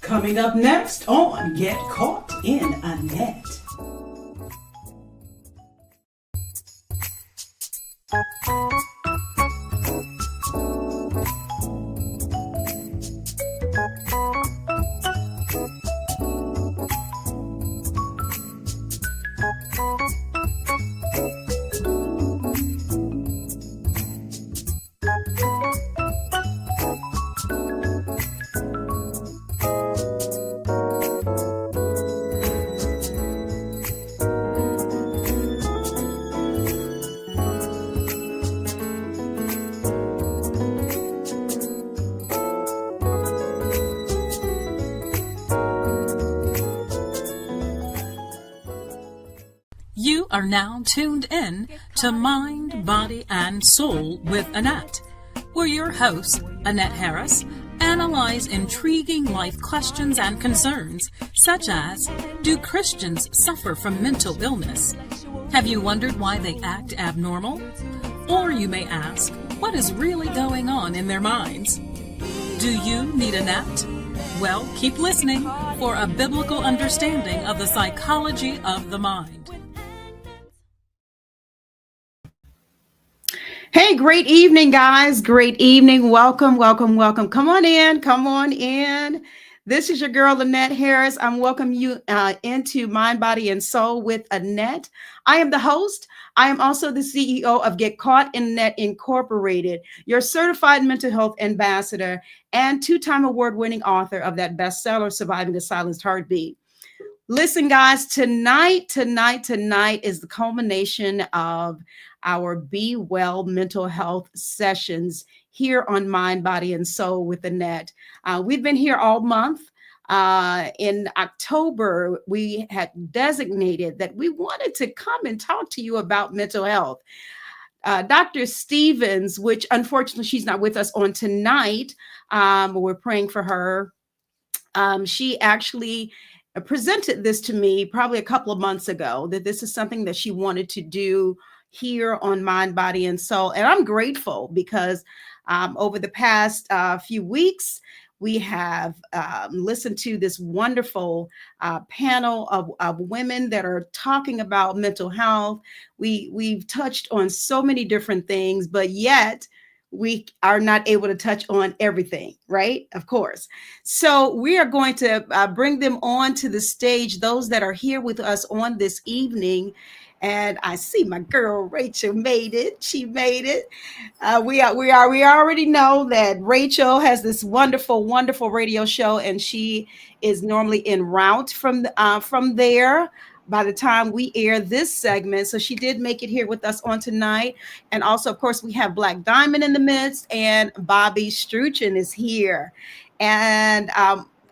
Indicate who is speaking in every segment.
Speaker 1: Coming up next on Get Caught in a Net.
Speaker 2: You are now tuned in to Mind, Body, and Soul with Annette, where your host, Annette Harris, analyze intriguing life questions and concerns, such as, do Christians suffer from mental illness? Have you wondered why they act abnormal? Or you may ask, what is really going on in their minds? Do you need Annette? Well, keep listening for a biblical understanding of the psychology of the mind.
Speaker 1: Hey, great evening, guys. Great evening. Welcome, welcome, welcome. Come on in. Come on in. This is your girl, Annette Harris. I'm welcoming you into Mind, Body, and Soul with Annette. I am the host. I am also the CEO of Getcaughtinanet Incorporated, your certified mental health ambassador and two-time award-winning author of that bestseller, Surviving a Silenced Heartbeat. Listen, guys, tonight is the culmination of our Be Well mental health sessions here on Mind, Body, and Soul with Annette. We've been here all month. In October, we had designated that we wanted to come and talk to you about mental health. Dr. Stevens, which unfortunately she's not with us on tonight, we're praying for her. She actually presented this to me probably a couple of months ago, that this is something that she wanted to do here on Mind, Body, and Soul. And I'm grateful because over the past few weeks, we have listened to this wonderful panel of women that are talking about mental health. We've touched on so many different things, but yet we are not able to touch on everything, right? Of course. So we are going to bring them on to the stage, those that are here with us on this evening. And I see my girl Rachel made it. She made it. We already know that Rachel has this wonderful, wonderful radio show, and she is normally en route from there by the time we air this segment. So she did make it here with us on tonight. And also, of course, we have Black Diamond in the midst, and Bobby Struchin is here. And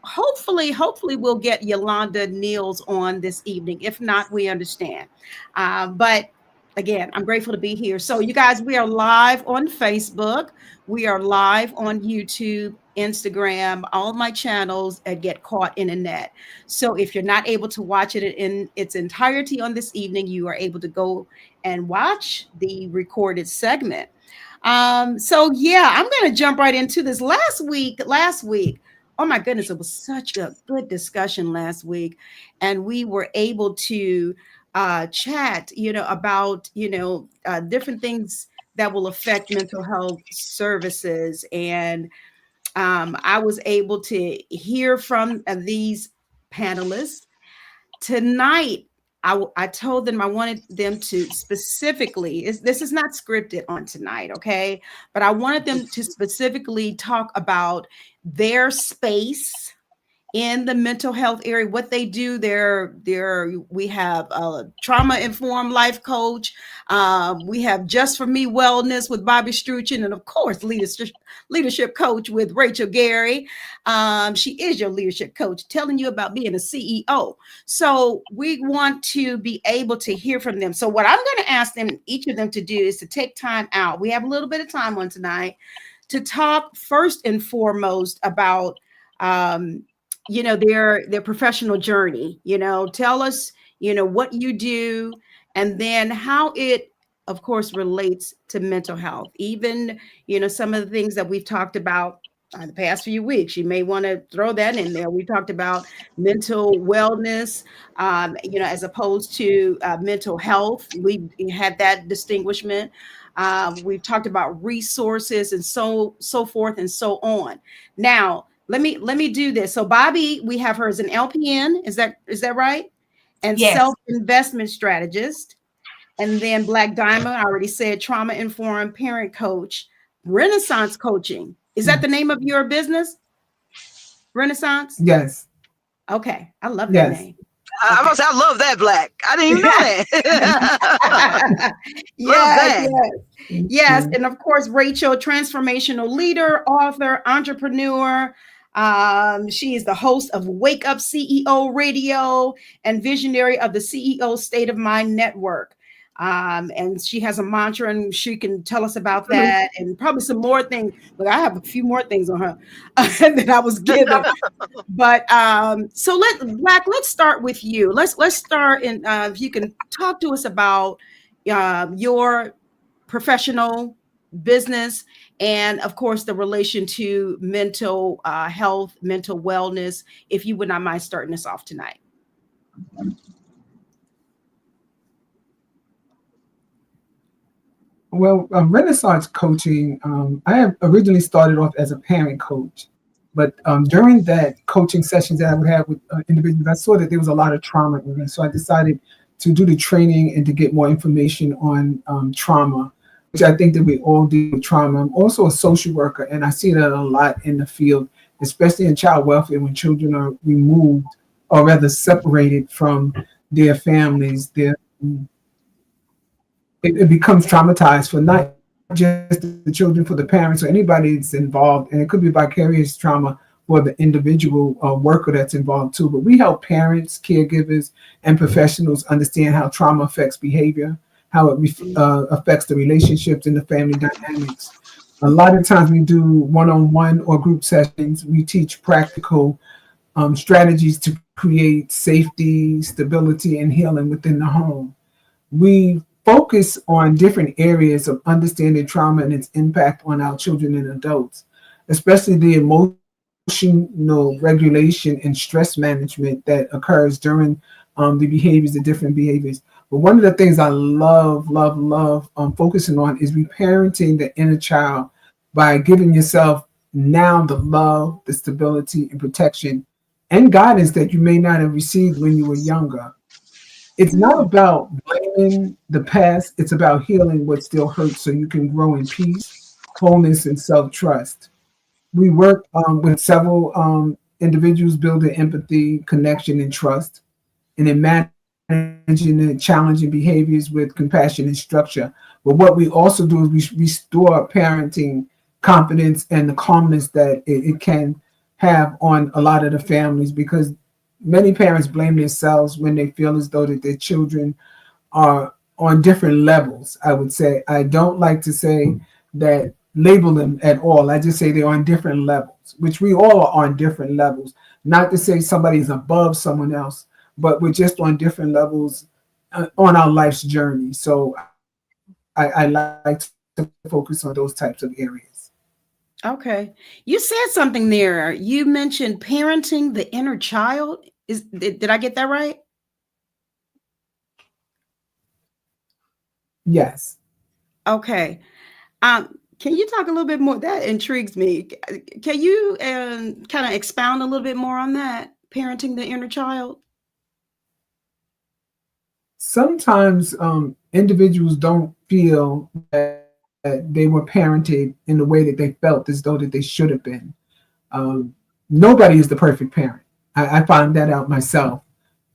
Speaker 1: hopefully we'll get Yolanda Niels on this evening. If not, we understand. But again, I'm grateful to be here. So you guys, we are live on Facebook. We are live on YouTube, Instagram, all my channels at Get Caught in a Net. So if you're not able to watch it in its entirety on this evening, you are able to go and watch the recorded segment. So yeah, I'm going to jump right into this. Last week, oh my goodness, it was such a good discussion last week. And we were able to chat, about, different things that will affect mental health services. And I was able to hear from these panelists. Tonight, I told them I wanted them to specifically, this is not scripted on tonight, okay? But I wanted them to specifically talk about their space in the mental health area, what they do. We have a trauma-informed life coach. We have Just For Me Wellness with Bobby Struchin, and of course, leadership coach with Rachel Gary. She is your leadership coach, telling you about being a CEO. So we want to be able to hear from them. So what I'm going to ask them, each of them, to do is to take time out. We have a little bit of time on tonight to talk first and foremost about their professional journey. Tell us, what you do, and then how it, of course, relates to mental health. Even, some of the things that we've talked about the past few weeks. You may want to throw that in there. We talked about mental wellness, as opposed to mental health. We had that distinguishment. We've talked about resources and so forth and so on. Now, let me do this. So, Bobby, we have her as an LPN. Is that right? And
Speaker 3: Yes.
Speaker 1: self investment strategist. And then Black Diamond, I already said, trauma informed parent coach, Renaissance coaching. Is that the name of your business? Renaissance?
Speaker 4: Yes.
Speaker 1: Okay. I love that
Speaker 4: Yes.
Speaker 1: name.
Speaker 5: I
Speaker 1: Okay.
Speaker 5: must say, I love that, Black. I didn't even know that. Love
Speaker 1: Yes,
Speaker 5: that.
Speaker 1: yes.
Speaker 4: Thank
Speaker 1: Yes.
Speaker 4: you.
Speaker 1: And of course, Rachel, transformational leader, author, entrepreneur. She is the host of Wake Up CEO Radio and visionary of the CEO State of Mind Network. And she has a mantra, and she can tell us about that and probably some more things. But I have a few more things on her that I was given. But so let's start with you. Let's start, and if you can talk to us about your professional business, and of course the relation to mental health, mental wellness. If you would not mind starting us off tonight.
Speaker 4: Well, Renaissance coaching, I have originally started off as a parent coach, but during that coaching sessions that I would have with individuals, I saw that there was a lot of trauma in it. So I decided to do the training and to get more information on trauma, which I think that we all deal with trauma. I'm also a social worker, and I see that a lot in the field, especially in child welfare when children are removed or rather separated from their families, it becomes traumatized for not just the children, for the parents or anybody that's involved, and it could be vicarious trauma for the individual worker that's involved too. But we help parents, caregivers, and professionals understand how trauma affects behavior, how it affects the relationships and the family dynamics. A lot of times we do one-on-one or group sessions. We teach practical strategies to create safety, stability, and healing within the home. We focus on different areas of understanding trauma and its impact on our children and adults, especially the emotional regulation and stress management that occurs during the different behaviors. But one of the things I love focusing on is reparenting the inner child by giving yourself now the love, the stability, and protection and guidance that you may not have received when you were younger. It's not about blaming the past. It's about healing what still hurts so you can grow in peace, wholeness, and self-trust. We work with several individuals building empathy, connection, and trust, and in managing and challenging behaviors with compassion and structure. But what we also do is we restore parenting confidence and the calmness that it can have on a lot of the families, because many parents blame themselves when they feel as though that their children are on different levels. I would say, I don't like to say that label them at all. I just say they're on different levels, which we all are on different levels. Not to say somebody is above someone else, but we're just on different levels on our life's journey. So I like to focus on those types of areas.
Speaker 1: Okay. You said something there. You mentioned parenting the inner child. Did I get that right?
Speaker 4: Yes.
Speaker 1: Okay. Can you talk a little bit more? That intrigues me. Can you kind of expound a little bit more on that? Parenting the inner child?
Speaker 4: Sometimes individuals don't feel that they were parented in the way that they felt as though that they should have been. Nobody is the perfect parent. I find that out myself.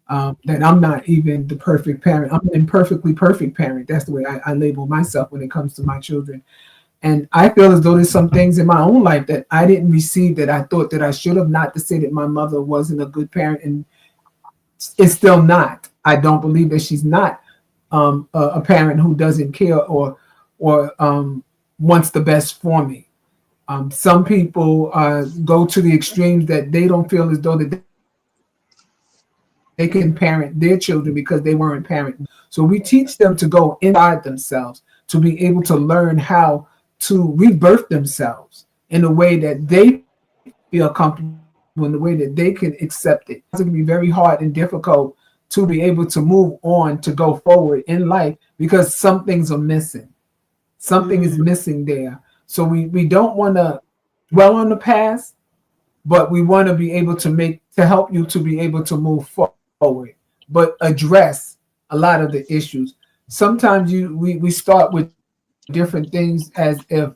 Speaker 4: That I'm not even the perfect parent. I'm an imperfectly perfect parent. That's the way I label myself when it comes to my children. And I feel as though there's some things in my own life that I didn't receive that I thought that I should have. Not to say that my mother wasn't a good parent, and it's still not. I don't believe that she's not a parent who doesn't care or wants the best for me. Some people go to the extremes that they don't feel as though that they can parent their children because they weren't parented. So we teach them to go inside themselves to be able to learn how to rebirth themselves in a way that they feel feel comfortable in the way that they can accept it. It can be very hard and difficult to be able to move on, to go forward in life, because some things are missing. Something is missing there. So we don't want to dwell on the past, but we want to be able to help you to be able to move forward, but address a lot of the issues. Sometimes we start with different things as if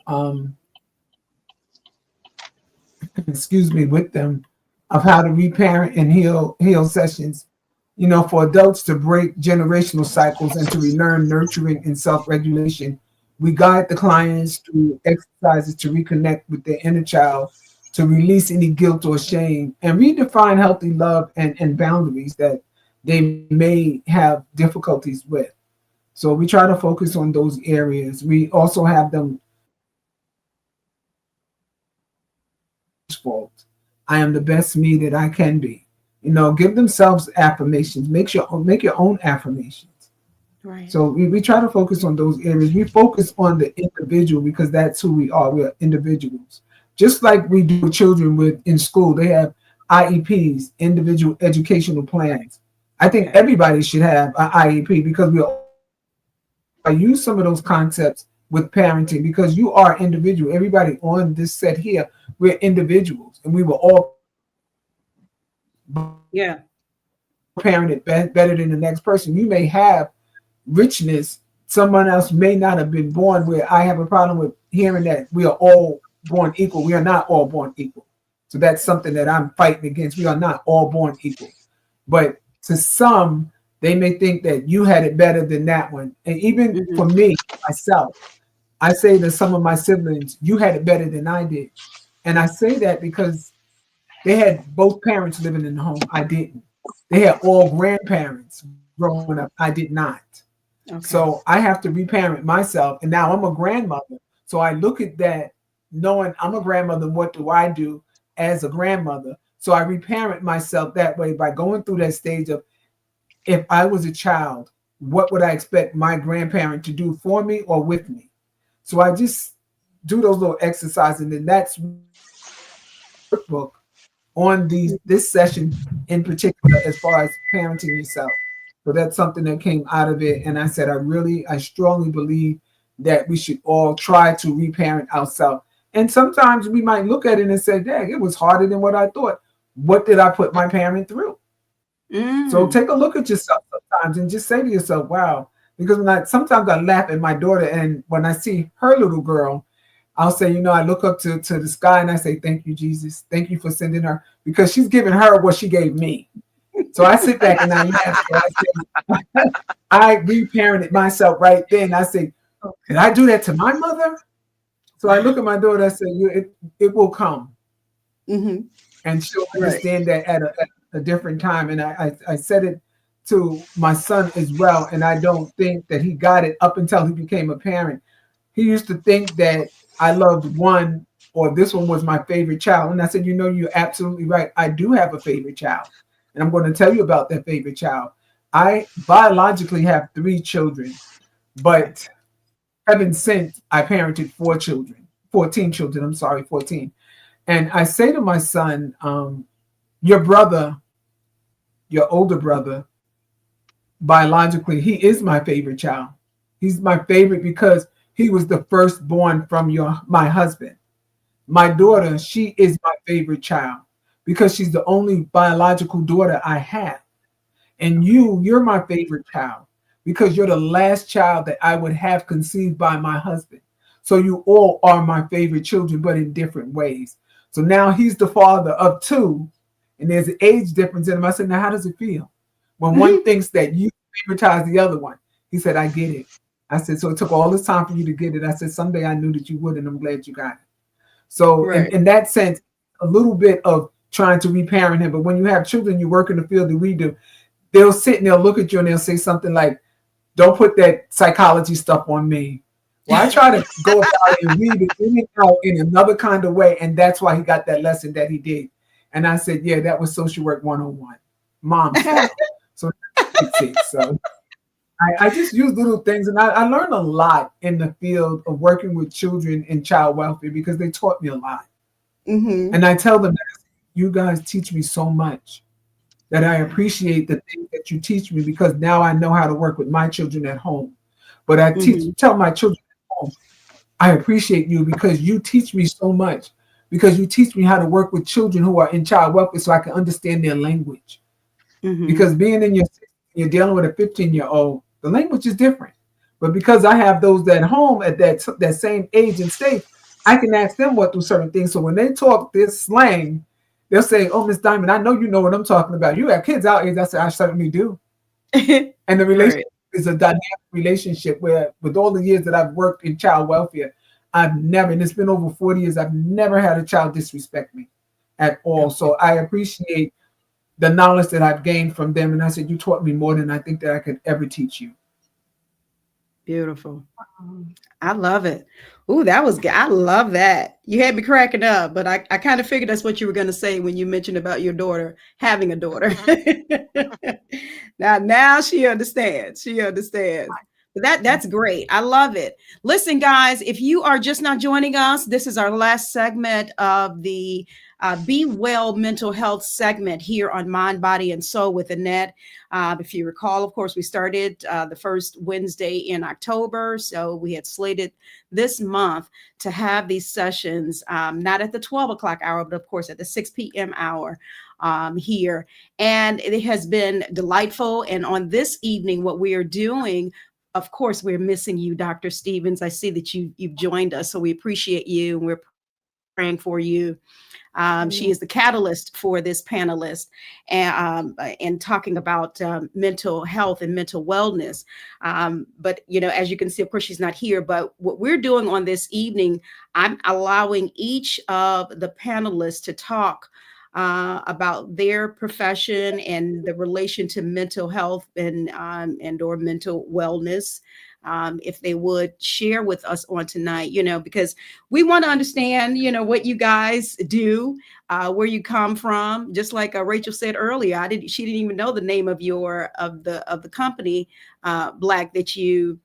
Speaker 4: excuse me, with them, of how to reparent and heal sessions, for adults to break generational cycles and to relearn nurturing and self-regulation. We guide the clients through exercises to reconnect with their inner child, to release any guilt or shame, and redefine healthy love and boundaries that they may have difficulties with. So we try to focus on those areas. We also have them fault. I am the best me that I can be. Give themselves affirmations. Make your own affirmations.
Speaker 1: Right.
Speaker 4: So we try to focus on those areas. We focus on the individual because that's who we are. We are individuals. Just like we do with children in school, they have IEPs, individual educational plans. I think everybody should have an IEP because I use some of those concepts with parenting because you are individual. Everybody on this set here, we're individuals, and we were all parented better than the next person. You may have richness. Someone else may not have been born where I have a problem with hearing that we are all born equal. We are not all born equal. So that's something that I'm fighting against. We are not all born equal. But to some, they may think that you had it better than that one. And even for me, myself, I say to some of my siblings, you had it better than I did. And I say that because they had both parents living in the home. I didn't. They had all grandparents growing up. I did not. Okay. So I have to reparent myself. And now I'm a grandmother. So I look at that knowing I'm a grandmother. What do I do as a grandmother? So I reparent myself that way by going through that stage of, if I was a child, what would I expect my grandparent to do for me or with me? So I just do those little exercises, and then that's workbook on this session in particular as far as parenting yourself. So that's something that came out of it. And I said, I strongly believe that we should all try to reparent ourselves. And sometimes we might look at it and say, dang, it was harder than what I thought. What did I put my parent through? So take a look at yourself sometimes and just say to yourself, wow. Because sometimes I laugh at my daughter, and when I see her little girl, I'll say, I look up to the sky and I say, thank you, Jesus. Thank you for sending her, because she's giving her what she gave me. So I sit back and I laugh. So I say, I reparented myself right then. I say, did I do that to my mother? So I look at my daughter, I say, it will come. And she'll understand that at a different time. And I said it to my son as well. And I don't think that he got it up until he became a parent. He used to think that I loved one, or this one was my favorite child. And I said, you're absolutely right. I do have a favorite child. And I'm going to tell you about that favorite child. I biologically have 3 children, but heaven sent, I parented 14 children. 14. And I say to my son, your brother, your older brother, biologically, he is my favorite child. He's my favorite because he was the firstborn from my husband. My daughter, she is my favorite child because she's the only biological daughter I have. And you're my favorite child because you're the last child that I would have conceived by my husband. So you all are my favorite children, but in different ways. So now he's the father of 2, and there's an age difference in him. I said, now how does it feel when one thinks that you favoritize the other one? He said, I get it. I said, so it took all this time for you to get it. I said, someday I knew that you would, and I'm glad you got it. So in that sense, a little bit of trying to reparent him. But when you have children, you work in the field that we do, they'll sit and they'll look at you and they'll say something like, don't put that psychology stuff on me. Well, I try to go about it and read it in and out in another kind of way. And that's why he got that lesson that he did. And I said, yeah, that was social work 101. Mom style. So that's it. So I just use little things. And I learned a lot in the field of working with children in child welfare because they taught me a lot. And I tell them that you guys teach me so much that I appreciate the things that you teach me, because now I know how to work with my children at home. But I
Speaker 1: Mhm.
Speaker 4: tell my children at home, I appreciate you because you teach me so much, because you teach me how to work with children who are in child welfare so I can understand their language.
Speaker 1: Mhm.
Speaker 4: Because being in your 60s, you're dealing with a 15-year-old, the language is different. But because I have those at home at that same age and stage, I can ask them what do certain things. So when they talk this slang, they'll say, "Oh, Miss Diamond, I know you know what I'm talking about. You have kids our age." I said, "I certainly do." And the relationship
Speaker 1: Right.
Speaker 4: is a dynamic relationship where, with all the years that I've worked in child welfare, I've never, and it's been over 40 years, I've never had a child disrespect me at all.
Speaker 1: Okay.
Speaker 4: So I appreciate the knowledge that I've gained from them. And I said, you taught me more than I think that I could ever teach you.
Speaker 1: Beautiful. I love it. Ooh, that was good. I love that. You had me cracking up, but I kind of figured that's what you were going to say when you mentioned about your daughter having a daughter. Now she understands. She understands. But that's great. I love it. Listen, guys, if you are just not joining us, this is our last segment of the Be Well Mental Health segment here on Mind, Body, and Soul with Annette. If you recall, of course, we started the first Wednesday in October. So we had slated this month to have these sessions, not at the 12 o'clock hour, but of course at the 6 p.m. hour here. And it has been delightful. And on this evening, what we are doing, of course, we're missing you, Dr. Stevens. I see that you've joined us, so we appreciate you, and we're praying for you. She is the catalyst for this panelist, and talking about mental health and mental wellness. But as you can see, of course, she's not here. But what we're doing on this evening, I'm allowing each of the panelists to talk about their profession and the relation to mental health and or mental wellness. If they would share with us on tonight, because we want to understand, what you guys do, where you come from. Just like Rachel said earlier, she didn't even know the name of the company, Black, that you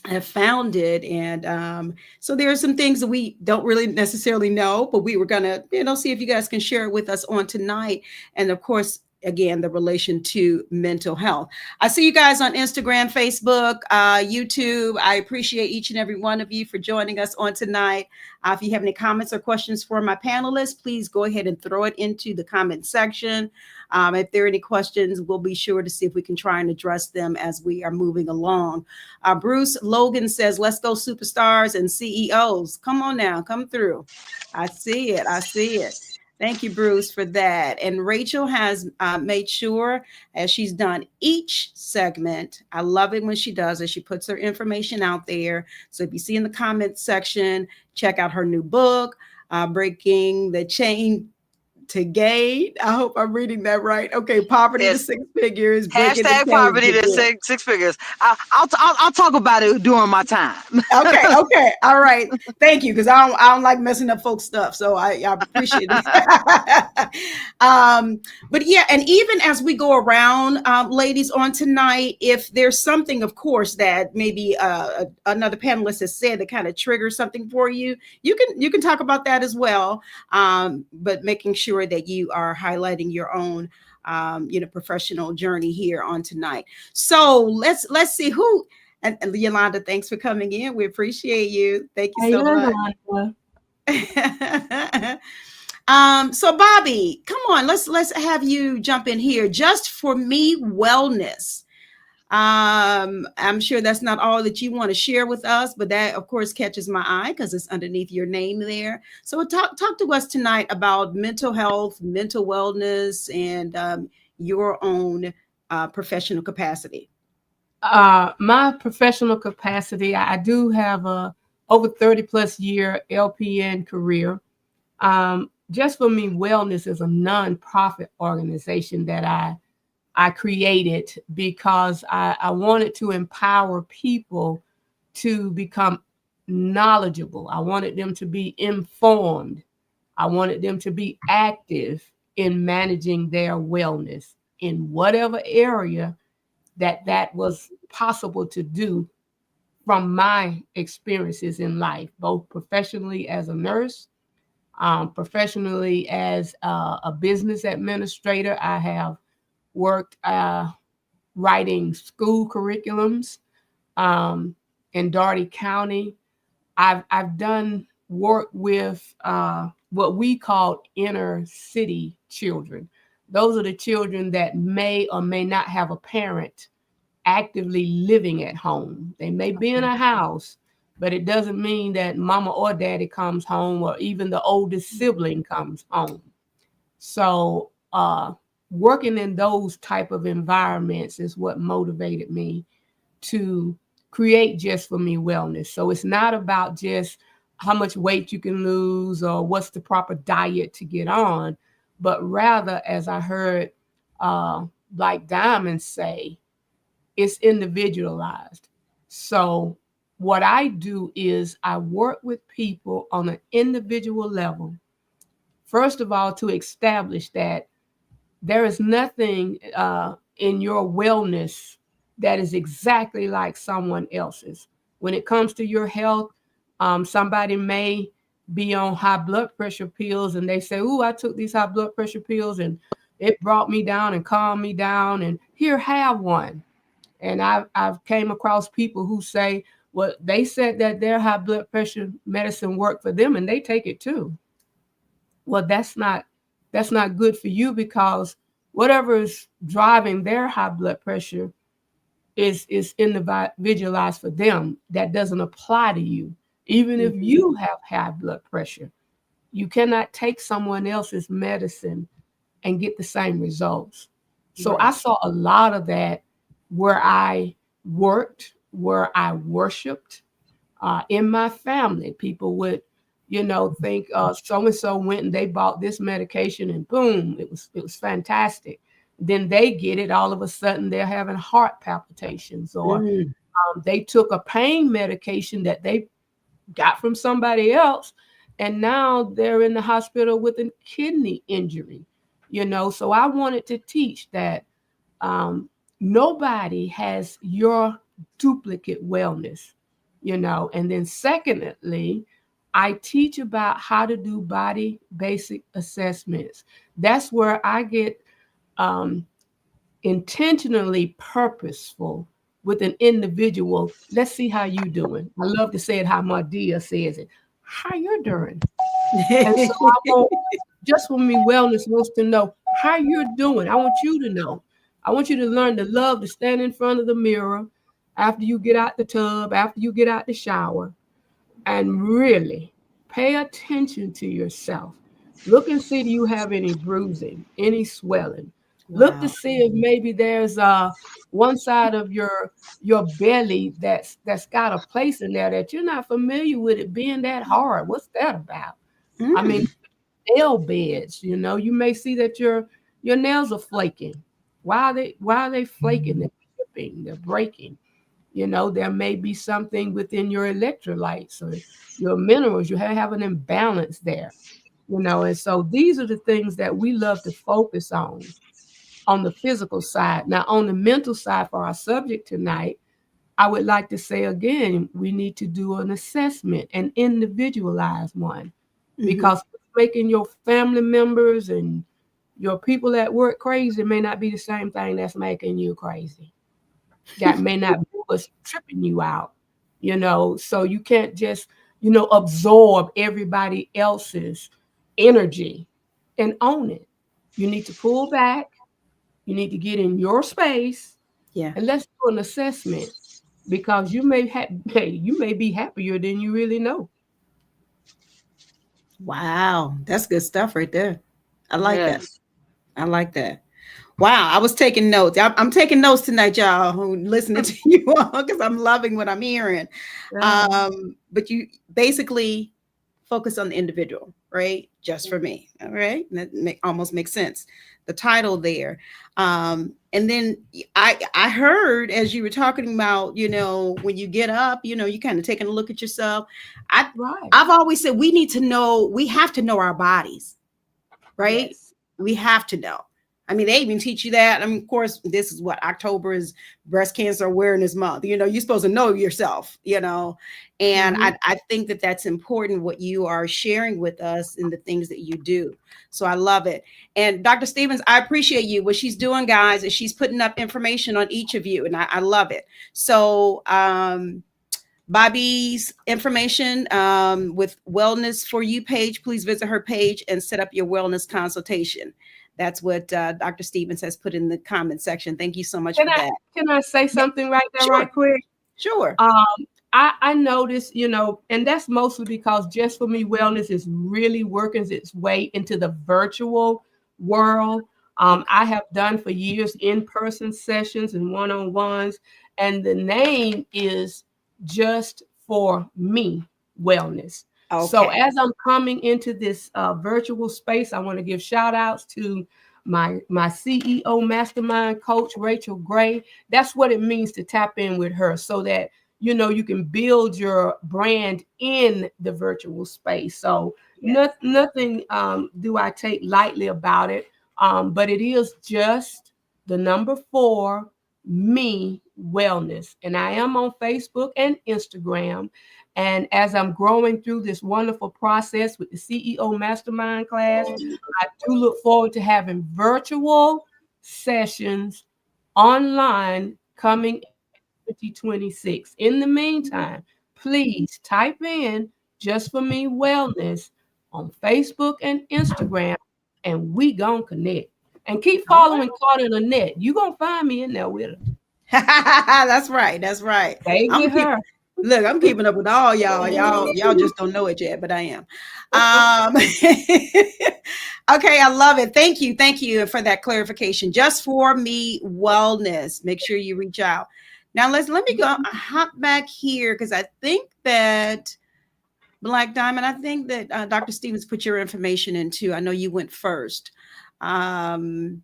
Speaker 1: have founded. And so there are some things that we don't really necessarily know, but we were gonna see if you guys can share it with us on tonight. And of course, again, the relation to mental health. I see you guys on Instagram, Facebook, YouTube. I appreciate each and every one of you for joining us on tonight. If you have any comments or questions for my panelists, please go ahead and throw it into the comment section. If there are any questions, we'll be sure to see if we can try and address them as we are moving along. Bruce Logan says, let's go superstars and CEOs. Come on now, come through. I see it. I see it. Thank you, Bruce, for that. And Rachel has made sure, as she's done each segment, I love it when she does it. She puts her information out there. So if you see in the comments section, check out her new book, Breaking the Chain to Gain. I hope I'm reading that right. Okay, Poverty to
Speaker 5: Yes.
Speaker 1: Six Figures, Breaking the
Speaker 5: Hashtag
Speaker 1: Chain
Speaker 5: poverty
Speaker 1: to
Speaker 5: to
Speaker 1: Gain.
Speaker 5: six figures. I'll talk about it during my time.
Speaker 1: Okay, okay, all right. Thank you, because I don't like messing up folks' stuff, so I appreciate it. But yeah, and even as we go around, ladies, on tonight, if there's something, of course, that maybe another panelist has said that kind of triggers something for you, you can talk about that as well. But making sure that you are highlighting your own professional journey here on tonight. So let's see who. And Yolanda, thanks for coming in. We appreciate you. Thank you
Speaker 3: How you
Speaker 1: so
Speaker 3: doing,
Speaker 1: much.
Speaker 3: Yolanda?
Speaker 1: So Bobby, come on, let's have you jump in here. Just for me, wellness. I'm sure that's not all that you want to share with us, but that of course catches my eye because it's underneath your name there. So talk to us tonight about mental health, mental wellness, and your own professional capacity.
Speaker 3: My professional capacity, I do have a over 30 plus year LPN career. Just for Me Wellness is a nonprofit organization that I created because I wanted to empower people to become knowledgeable. I wanted them to be informed. I wanted them to be active in managing their wellness in whatever area that was possible to do from my experiences in life, both professionally as a nurse, Professionally, as a business administrator, I have worked writing school curriculums in Dougherty County. I've done work with what we call inner city children. Those are the children that may or may not have a parent actively living at home. They may be in a house, but it doesn't mean that mama or daddy comes home, or even the oldest sibling comes home. So working in those type of environments is what motivated me to create Just for Me Wellness. So it's not about just how much weight you can lose or what's the proper diet to get on, but rather, as I heard Black Diamond say, it's individualized. So what I do is I work with people on an individual level, first of all, to establish that there is nothing in your wellness that is exactly like someone else's. When it comes to your health, somebody may be on high blood pressure pills and they say, "Ooh, I took these high blood pressure pills and it brought me down and calmed me down, and here, have one." And I've came across people who say, well, they said that their high blood pressure medicine worked for them and they take it too. Well, that's not good for you, because whatever is driving their high blood pressure is individualized for them. That doesn't apply to you. Even if you have high blood pressure, you cannot take someone else's medicine and get the same results. So I saw a lot of that where I worked, where I worshiped, in my family. People would, think so and so went and they bought this medication and boom, it was fantastic. Then they get it, all of a sudden they're having heart palpitations, or they took a pain medication that they got from somebody else, and now they're in the hospital with a kidney injury. So I wanted to teach that nobody has your duplicate wellness. And then secondly, I teach about how to do body basic assessments. That's where I get intentionally purposeful with an individual. Let's see how you doing. I love to say it how Mardia says it. How you're doing. And so I want Just for Me Wellness wants to know how you're doing. I want you to know. I want you to learn to love to stand in front of the mirror after you get out the tub, after you get out the shower, and really pay attention to yourself. Look and see, do you have any bruising, any swelling? Look to
Speaker 1: Wow.
Speaker 3: see if maybe there's one side of your belly that's got a place in there that you're not familiar with it being that hard. What's that about? I mean,
Speaker 1: Mm.
Speaker 3: nail beds, you may see that your nails are flaking. Why are they flaking? They're chipping, they're breaking. There may be something within your electrolytes or your minerals. You have an imbalance there. And so these are the things that we love to focus on the physical side. Now, on the mental side, for our subject tonight, I would like to say again, we need to do an assessment, an individualized one,
Speaker 1: Mhm.
Speaker 3: because making your family members and your people at work crazy may not be the same thing that's making you crazy. That may not be what's tripping you out, so you can't just, absorb everybody else's energy and own it. You need to pull back. You need to get in your space
Speaker 1: Yeah.
Speaker 3: and let's do an assessment, because you may hey, you may be happier than you really know.
Speaker 1: Wow. That's good stuff right there. I like that.
Speaker 5: Yes.
Speaker 1: I like that. Wow, I was taking notes. I'm taking notes tonight, y'all, who listening to you all, because I'm loving what I'm hearing.
Speaker 3: Yeah.
Speaker 1: But you basically focus on the individual, right? Just for me. All right. That almost makes sense. The title there. And then I heard as you were talking about, when you get up, you kind of taking a look at yourself. I
Speaker 3: Right.
Speaker 1: I've always said we have to know our bodies, right?
Speaker 3: Yes.
Speaker 1: We have to know. I mean, they even teach you that. I mean, of course, this is what October is Breast Cancer Awareness Month. You know, you're supposed to know yourself, you know, and
Speaker 3: Mhm.
Speaker 1: I think that that's important what you are sharing with us and the things that you do. So I love it. And Dr. Stevens, I appreciate you. What she's doing, guys, is she's putting up information on each of you, and I love it. So, Bobby's information with Wellness for You page, please visit her page and set up your wellness consultation. That's what Dr. Stevens has put in the comment section. Thank you so much for that.
Speaker 3: Can I say
Speaker 1: Yeah,
Speaker 3: something right there,
Speaker 1: sure,
Speaker 3: right quick?
Speaker 1: sure.
Speaker 3: I noticed, you know, and that's mostly because Just for Me Wellness is really working its way into the virtual world. I have done for years in-person sessions and one-on-ones, and the name is Just for Me Wellness. So
Speaker 1: Okay.
Speaker 3: as I'm coming into this virtual space, I want to give shout outs to my CEO mastermind coach, Rachel Gray. That's what it means to tap in with her so that you know you can build your brand in the virtual space. So
Speaker 1: Yes.
Speaker 3: nothing do I take lightly about it, but it is just the number 4 me wellness, and I am on Facebook and Instagram. And as I'm growing through this wonderful process with the CEO mastermind class, I do look forward to having virtual sessions online coming 2026. In the meantime, please type in Just for Me Wellness on Facebook and Instagram, and we gonna connect. And keep
Speaker 1: All right.
Speaker 3: following Getcaughtinanet. You gonna find me in there with her.
Speaker 1: That's right. That's right.
Speaker 3: Stay
Speaker 1: I'm
Speaker 3: with
Speaker 1: keep
Speaker 3: her.
Speaker 1: Look, I'm keeping up with all y'all. Y'all just don't know it yet, but I am. Okay, I love it. Thank you. Thank you for that clarification. Just for Me Wellness. Make sure you reach out. Now let me go hop back here because I think that Black Diamond, I think that Dr. Stevens put your information in too. I know you went first. Um,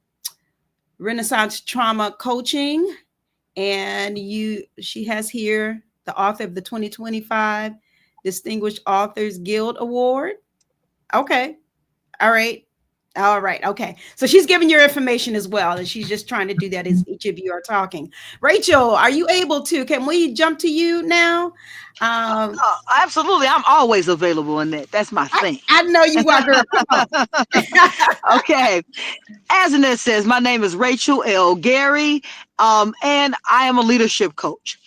Speaker 1: Renaissance Trauma Coaching, and she has here the author of the 2025 Distinguished Authors Guild Award. Okay. All right. All right. Okay. So she's giving your information as well. And she's just trying to do that as each of you are talking. Rachel, are you able to? Can we jump to you now?
Speaker 5: Absolutely. I'm always available in that. That's my thing.
Speaker 1: I know you are, girl. Come on.
Speaker 5: Okay. As Annette says, my name is Rachel L. Gary, and I am a leadership coach.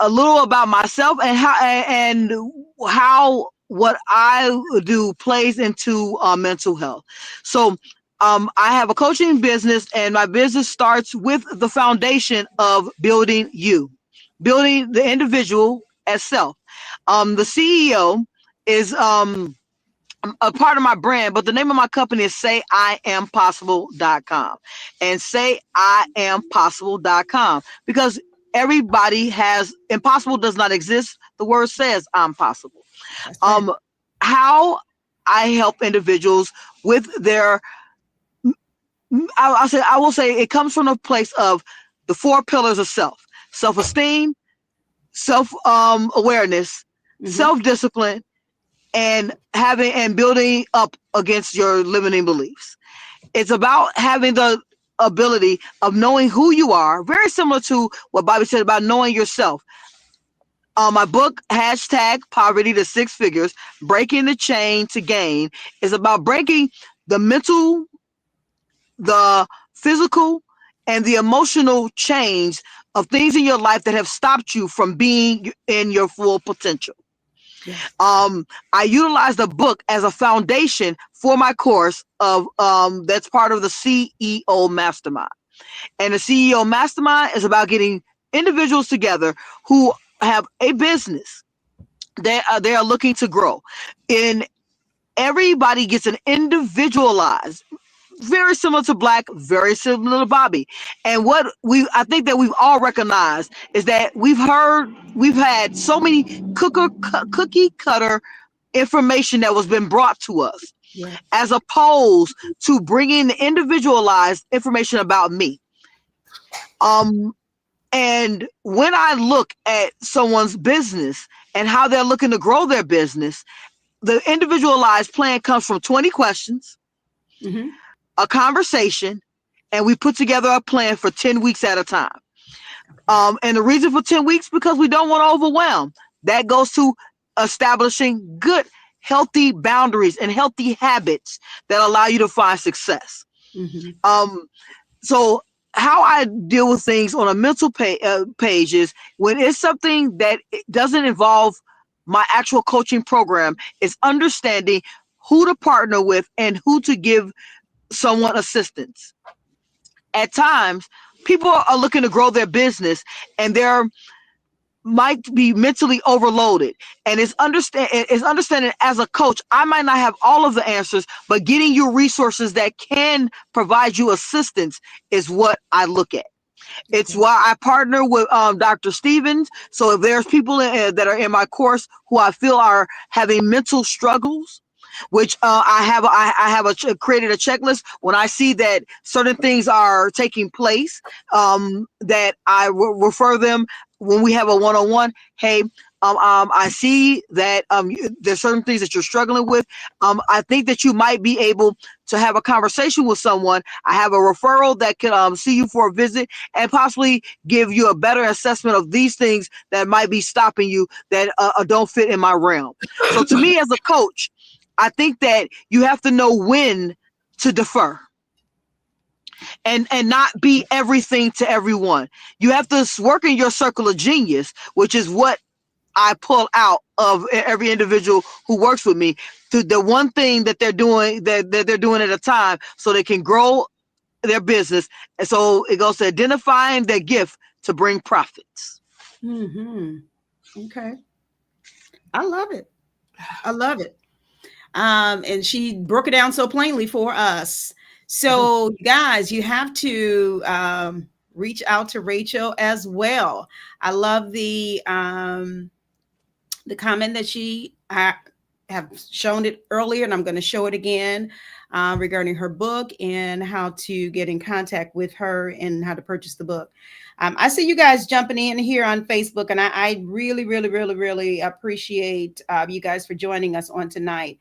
Speaker 5: A little about myself and how what I do plays into mental health. So I have a coaching business, and my business starts with the foundation of building building the individual as self. The CEO is a part of my brand, but the name of my company is sayiampossible.com and sayiampossible.com because everybody has impossible does not exist. The word says I'm possible.
Speaker 1: That's right.
Speaker 5: How I help individuals with their, I will say it comes from a place of the 4 pillars of self-esteem, self awareness, self-discipline, and having and building up against your limiting beliefs. It's about having the ability of knowing who you are, very similar to what Bobby said about knowing yourself. My book, #Poverty to Six Figures, Breaking the Chain to Gain, is about breaking the mental, the physical, and the emotional chains of things in your life that have stopped you from being in your full potential.
Speaker 1: Yes.
Speaker 5: I utilize the book as a foundation for my course of that's part of the CEO Mastermind. And the CEO Mastermind is about getting individuals together who have a business that they are looking to grow. In everybody gets an individualized, very similar to Black, very similar to Bobby. And what I think that we've all recognized is that we've had so many cookie cutter information that was been brought to us,
Speaker 1: Yes.
Speaker 5: as opposed to bringing the individualized information about me. And when I look at someone's business and how they're looking to grow their business, the individualized plan comes from 20 questions. a conversation, and we put together a plan for 10 weeks at a time. And the reason for 10 weeks, because we don't want to overwhelm. That goes to establishing good, healthy boundaries and healthy habits that allow you to find success. So how I deal with things on a mental page is when it's something that doesn't involve my actual coaching program, is understanding who to partner with and who to give someone assistance. At times, people are looking to grow their business and they're might be mentally overloaded, and it's understanding as a coach, I might not have all of the answers, but getting you resources that can provide you assistance is what I look at. It's why I partner with Dr. Stevens. So if there's people that are in my course who I feel are having mental struggles, which I have created a checklist. When I see that certain things are taking place, that I refer them when we have a one-on-one. Hey, I see that there's certain things that you're struggling with. I think that you might be able to have a conversation with someone. I have a referral that can see you for a visit and possibly give you a better assessment of these things that might be stopping you that don't fit in my realm. So to me as a coach, I think that you have to know when to defer and not be everything to everyone. You have to work in your circle of genius, which is what I pull out of every individual who works with me, to the one thing that they're doing that they're doing at a time so they can grow their business. And so it goes to identifying their gift to bring profits.
Speaker 1: Okay. I love it. I love it. And she broke it down so plainly for us. So guys, you have to reach out to Rachel as well. I love the comment that I have shown it earlier, and I'm going to show it again regarding her book and how to get in contact with her and how to purchase the book. I see you guys jumping in here on Facebook, and I really, really, really, really appreciate you guys for joining us on tonight.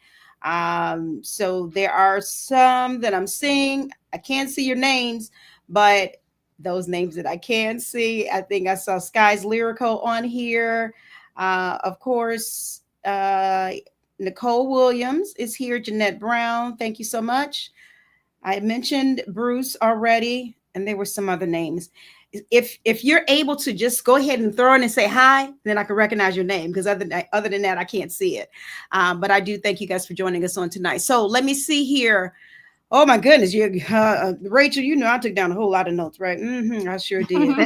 Speaker 1: So there are some that I'm seeing. I can't see your names, but those names that I can see, I think I saw Sky's Lyrical on here. Of course, Nicole Williams is here. Jeanette Brown, thank you so much. I mentioned Bruce already, and there were some other names. If you're able to just go ahead and throw in and say hi, then I can recognize your name, because other than that, I can't see it. But I do thank you guys for joining us on tonight. So let me see here. Oh my goodness, Rachel, you know I took down a whole lot of notes, right? I sure did.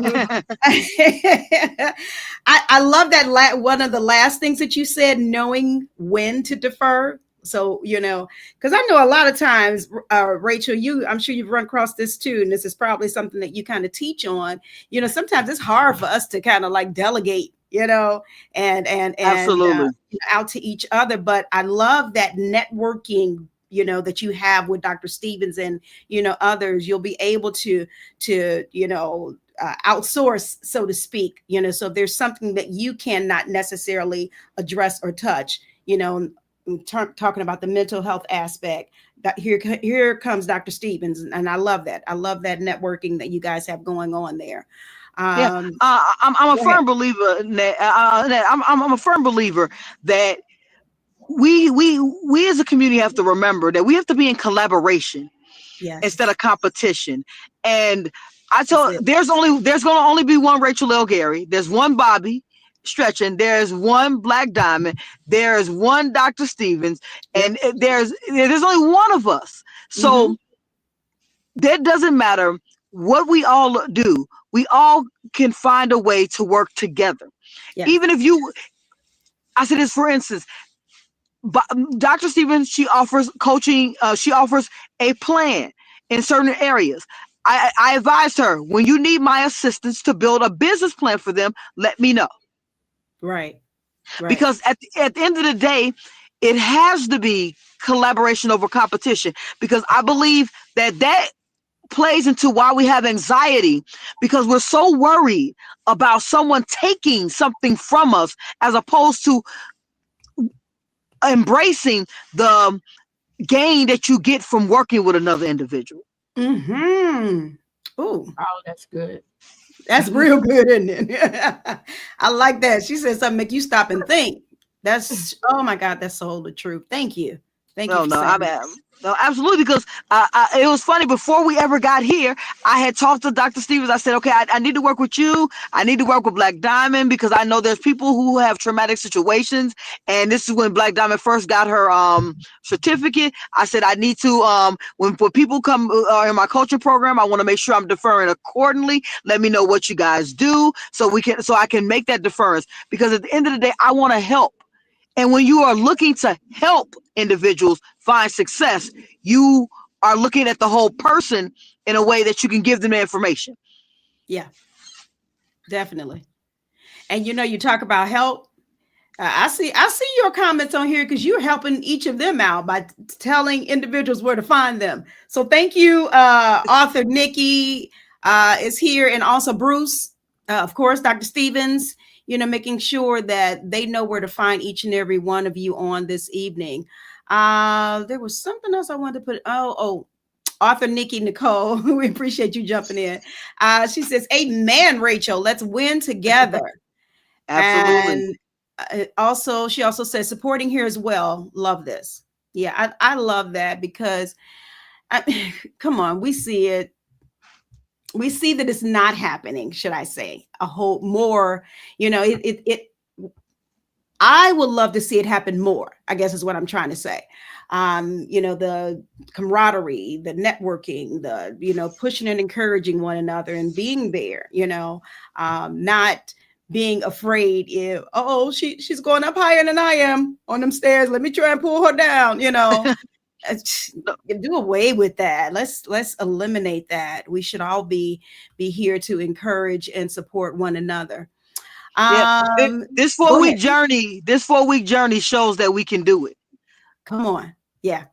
Speaker 1: I love that one of the last things that you said, knowing when to defer. So, because I know a lot of times, Rachel, I'm sure you've run across this too, and this is probably something that you kind of teach on. Sometimes it's hard for us to kind of like delegate, and
Speaker 5: Absolutely.
Speaker 1: Out to each other. But I love that networking, that you have with Dr. Stevens and, others. You'll be able to outsource, so to speak, so if there's something that you cannot necessarily address or touch, talking about the mental health aspect, that here comes Dr. Stevens. And I love that. I love that networking that you guys have going on there.
Speaker 5: I'm a firm believer, I'm a firm believer that we as a community have to remember that we have to be in collaboration instead of competition. And I told there's going to only be one Rachel L. Gary. There's one Bobby Stretching. There's one Black Diamond. There's one Dr. Stevens, and there's only one of us. So that doesn't matter what we all do. We all can find a way to work together. Even if I said this, for instance, Dr. Stevens, she offers coaching. She offers a plan in certain areas. I advised her, when you need my assistance to build a business plan for them, let me know.
Speaker 1: Right.
Speaker 5: Because at the end of the day, it has to be collaboration over competition, because I believe that plays into why we have anxiety, because we're so worried about someone taking something from us, as opposed to embracing the gain that you get from working with another individual.
Speaker 1: Mm-hmm. Ooh,
Speaker 3: Oh, that's good.
Speaker 1: that's real good, isn't it? I like that. She said something make you stop and think. That's oh my God, that's so the truth. Thank you. Thank you
Speaker 5: No,
Speaker 1: for
Speaker 5: no,
Speaker 1: saying that.
Speaker 5: no, absolutely. Because it was funny before we ever got here. I had talked to Dr. Stevens. I said, okay, I need to work with you. I need to work with Black Diamond because I know there's people who have traumatic situations. And this is when Black Diamond first got her certificate. I said, I need to when people come in my coaching program, I want to make sure I'm deferring accordingly. Let me know what you guys do so I can make that deference. Because at the end of the day, I want to help. And when you are looking to help individuals find success, you are looking at the whole person in a way that you can give them the information.
Speaker 1: Yeah, definitely. And you talk about help. I see your comments on here because you're helping each of them out by telling individuals where to find them. So thank you, author Nikki is here, and also Bruce, of course, Dr. Stevens. Making sure that they know where to find each and every one of you on this evening. There was something else I wanted to put. Oh, author Nikki Nicole, we appreciate you jumping in. She says, "Amen, Rachel. Let's win together."
Speaker 5: Absolutely.
Speaker 1: And she also says supporting here as well. Love this. Yeah, I love that because come on, we see it. We see that it's not happening, should I say, a whole more, it I would love to see it happen more, I guess is what I'm trying to say. The camaraderie, the networking, pushing and encouraging one another and being there, not being afraid if, she's going up higher than I am on them stairs. Let me try and pull her down, do away with that. Let's eliminate that. We should all be here to encourage and support one another.
Speaker 5: Yeah. This
Speaker 1: Go
Speaker 5: 4 week
Speaker 1: ahead.
Speaker 5: journey, shows that we can do it.
Speaker 1: Come on. Yeah.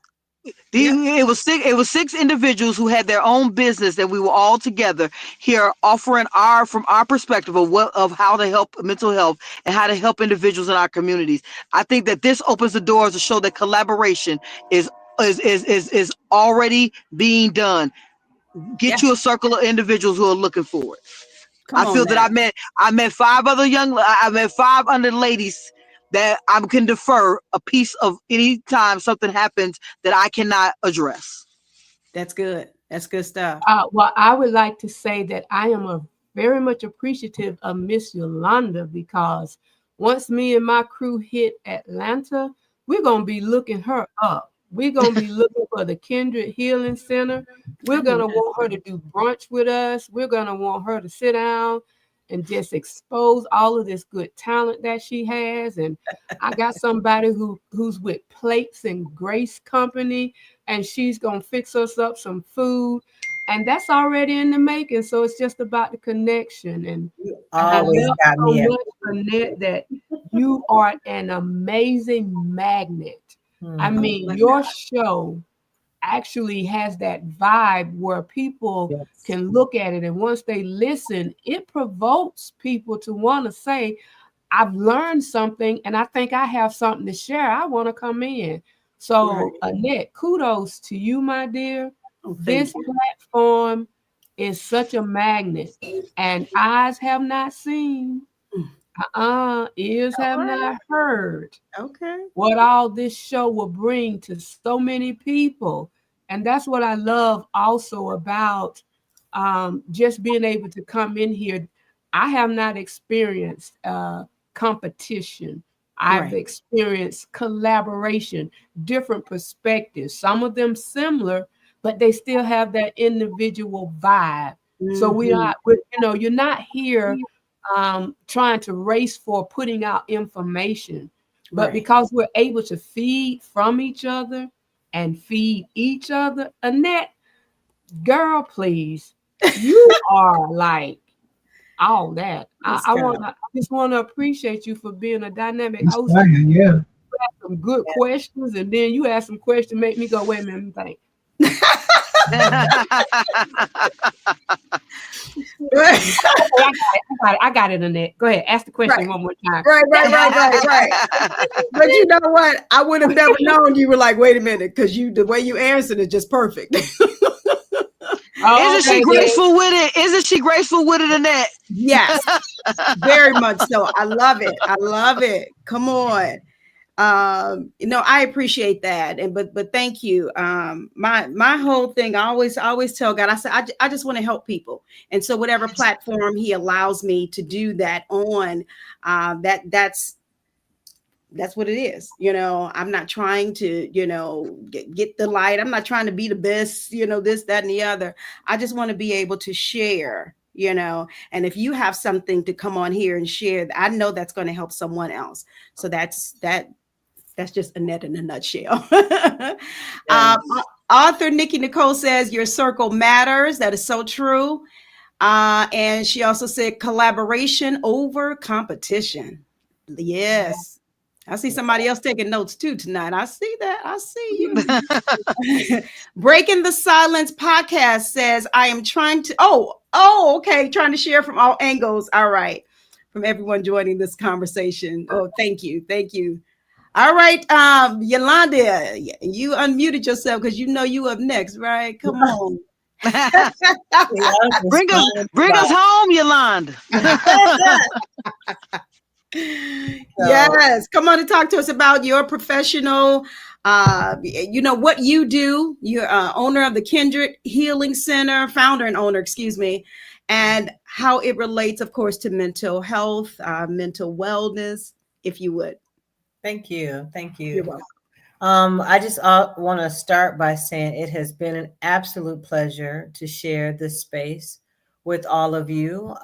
Speaker 1: Yep.
Speaker 5: It was six individuals who had their own business that we were all together here offering from our perspective of how to help mental health and how to help individuals in our communities. I think that this opens the doors to show that collaboration is already being done.
Speaker 1: Yeah.
Speaker 5: Get you a circle of individuals who are looking for it.
Speaker 1: Come
Speaker 5: I
Speaker 1: on
Speaker 5: feel that
Speaker 1: now.
Speaker 5: I met I met 500 ladies that I can defer a piece of any time something happens that I cannot address.
Speaker 1: That's good. That's good stuff.
Speaker 3: Well, I would like to say that I am very much appreciative of Miss Yolanda because once me and my crew hit Atlanta, we're going to be looking her up. We're going to be looking for the Kindred Healing Center. We're going to want her to do brunch with us. We're going to want her to sit down and just expose all of this good talent that she has. And I got somebody who's with Plates and Grace Company, and she's going to fix us up some food. And that's already in the making. So it's just about the connection. And I
Speaker 1: Always
Speaker 3: love
Speaker 1: got
Speaker 3: so
Speaker 1: me.
Speaker 3: much, Annette, that you are an amazing magnet. I mean, your show actually has that vibe where people can look at it. And once they listen, it provokes people to want to say, I've learned something and I think I have something to share. I want to come in. So, Annette, kudos to you, my dear. This platform is such a magnet, and eyes have not seen, ears have not heard
Speaker 1: Okay.
Speaker 3: what all this show will bring to so many people. And that's what I love also about just being able to come in here. I have not experienced competition. I've experienced collaboration, different perspectives, some of them similar, but they still have that individual vibe. So you're not here trying to race for putting out information, but because we're able to feed from each other and feed each other. Annette, girl, please, you are like all that. I just want to appreciate you for being a dynamic host.
Speaker 4: Yeah.
Speaker 3: Some good questions, and then you ask some questions, make me go, wait a minute, think. I got it, Annette. Go ahead. Ask the question
Speaker 1: Right.
Speaker 3: one more time.
Speaker 1: Right. But you know what? I would have never known you were like, wait a minute, because the way you answered is just perfect.
Speaker 3: Oh,
Speaker 5: Isn't she
Speaker 3: okay, then.
Speaker 5: graceful with it? Isn't she graceful with it, Annette?
Speaker 1: Yes, very much so. I love it. I love it. Come on. I appreciate that. And but thank you. My whole thing, I always tell God, I said, I just want to help people. And so whatever platform he allows me to do that on, that's what it is. I'm not trying to, get the light. I'm not trying to be the best, this, that, and the other. I just want to be able to share, and if you have something to come on here and share, I know that's going to help someone else. So that's just Annette in a nutshell. um, Author Nikki Nicole says your circle matters. That is so true. And she also said collaboration over competition. Yes. I see somebody else taking notes too tonight. I see that. I see you. Breaking the Silence podcast says, I am trying to, okay. Trying to share from all angles. All right. From everyone joining this conversation. Oh, thank you. Thank you. All right. Yolanda, you unmuted yourself because you up next, right? Come on.
Speaker 5: bring us home, Yolanda.
Speaker 1: Yes, come on and talk to us about your professional, what you do. You're owner of the Kindred Healing Center, founder and owner, excuse me, and how it relates, of course, to mental health, mental wellness, if you would.
Speaker 6: Thank you.
Speaker 1: You're welcome.
Speaker 6: I just want to start by saying it has been an absolute pleasure to share this space with all of you.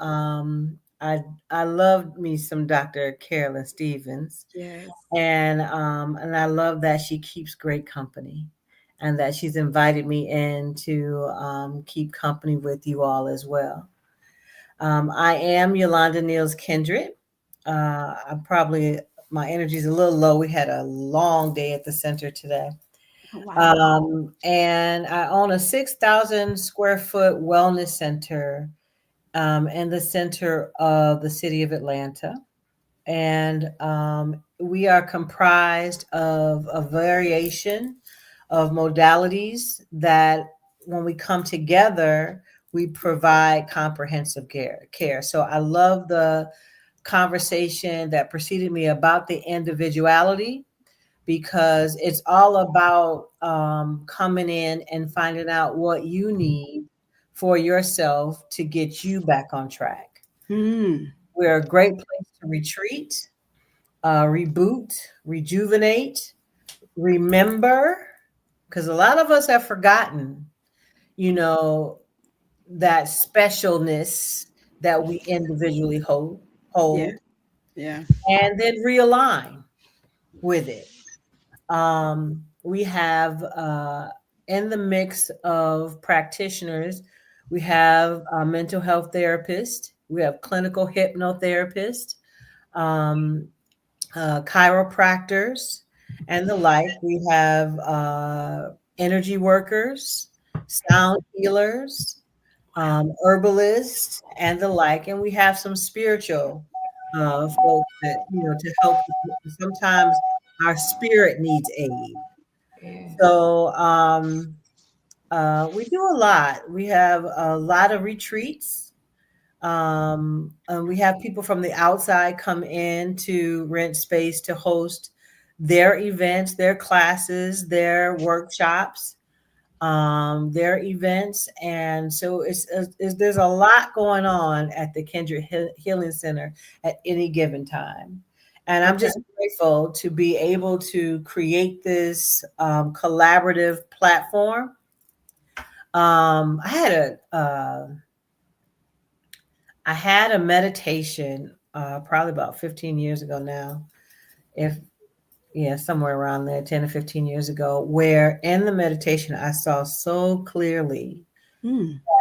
Speaker 6: I love me some Dr. Carolyn Stevens.
Speaker 1: Yes.
Speaker 6: And I love that she keeps great company and that she's invited me in to keep company with you all as well. I am Yolanda Niels Kindred. My energy is a little low. We had a long day at the center today.
Speaker 1: Wow.
Speaker 6: And I own a 6,000 square foot wellness center in the center of the city of Atlanta. And we are comprised of a variation of modalities that when we come together, we provide comprehensive care. So I love the conversation that preceded me about the individuality, because it's all about coming in and finding out what you need for yourself to get you back on track. We're a great place to retreat, reboot, rejuvenate, remember, because a lot of us have forgotten, that specialness that we individually hold,
Speaker 1: Yeah.
Speaker 6: and then realign with it. We have in the mix of practitioners, we have a mental health therapist, we have clinical hypnotherapists, chiropractors, and the like. We have energy workers, sound healers, herbalists, and the like. And we have some spiritual folks that, to help. Sometimes our spirit needs aid.
Speaker 3: Yeah.
Speaker 6: So we do a lot. We have a lot of retreats. And we have people from the outside come in to rent space to host their events, their classes, their workshops, their events. And so there's a lot going on at the Kindred Healing Center at any given time. And I'm just grateful to be able to create this collaborative platform. I had a meditation probably about 15 years ago now, somewhere around there, 10 or 15 years ago, where in the meditation I saw so clearly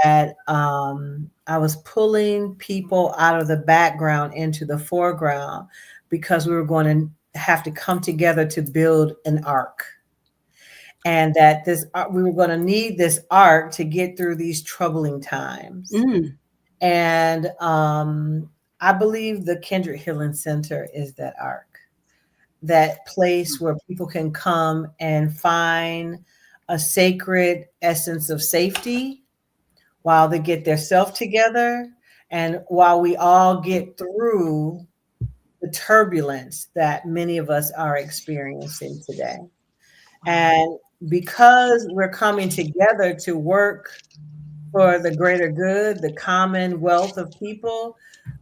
Speaker 6: that I was pulling people out of the background into the foreground because we were going to have to come together to build an arc. And that we were going to need this arc to get through these troubling times. And I believe the Kindred Healing Center is that ark, that place where people can come and find a sacred essence of safety while they get their self together and while we all get through the turbulence that many of us are experiencing today. And because we're coming together to work for the greater good, the commonwealth of people,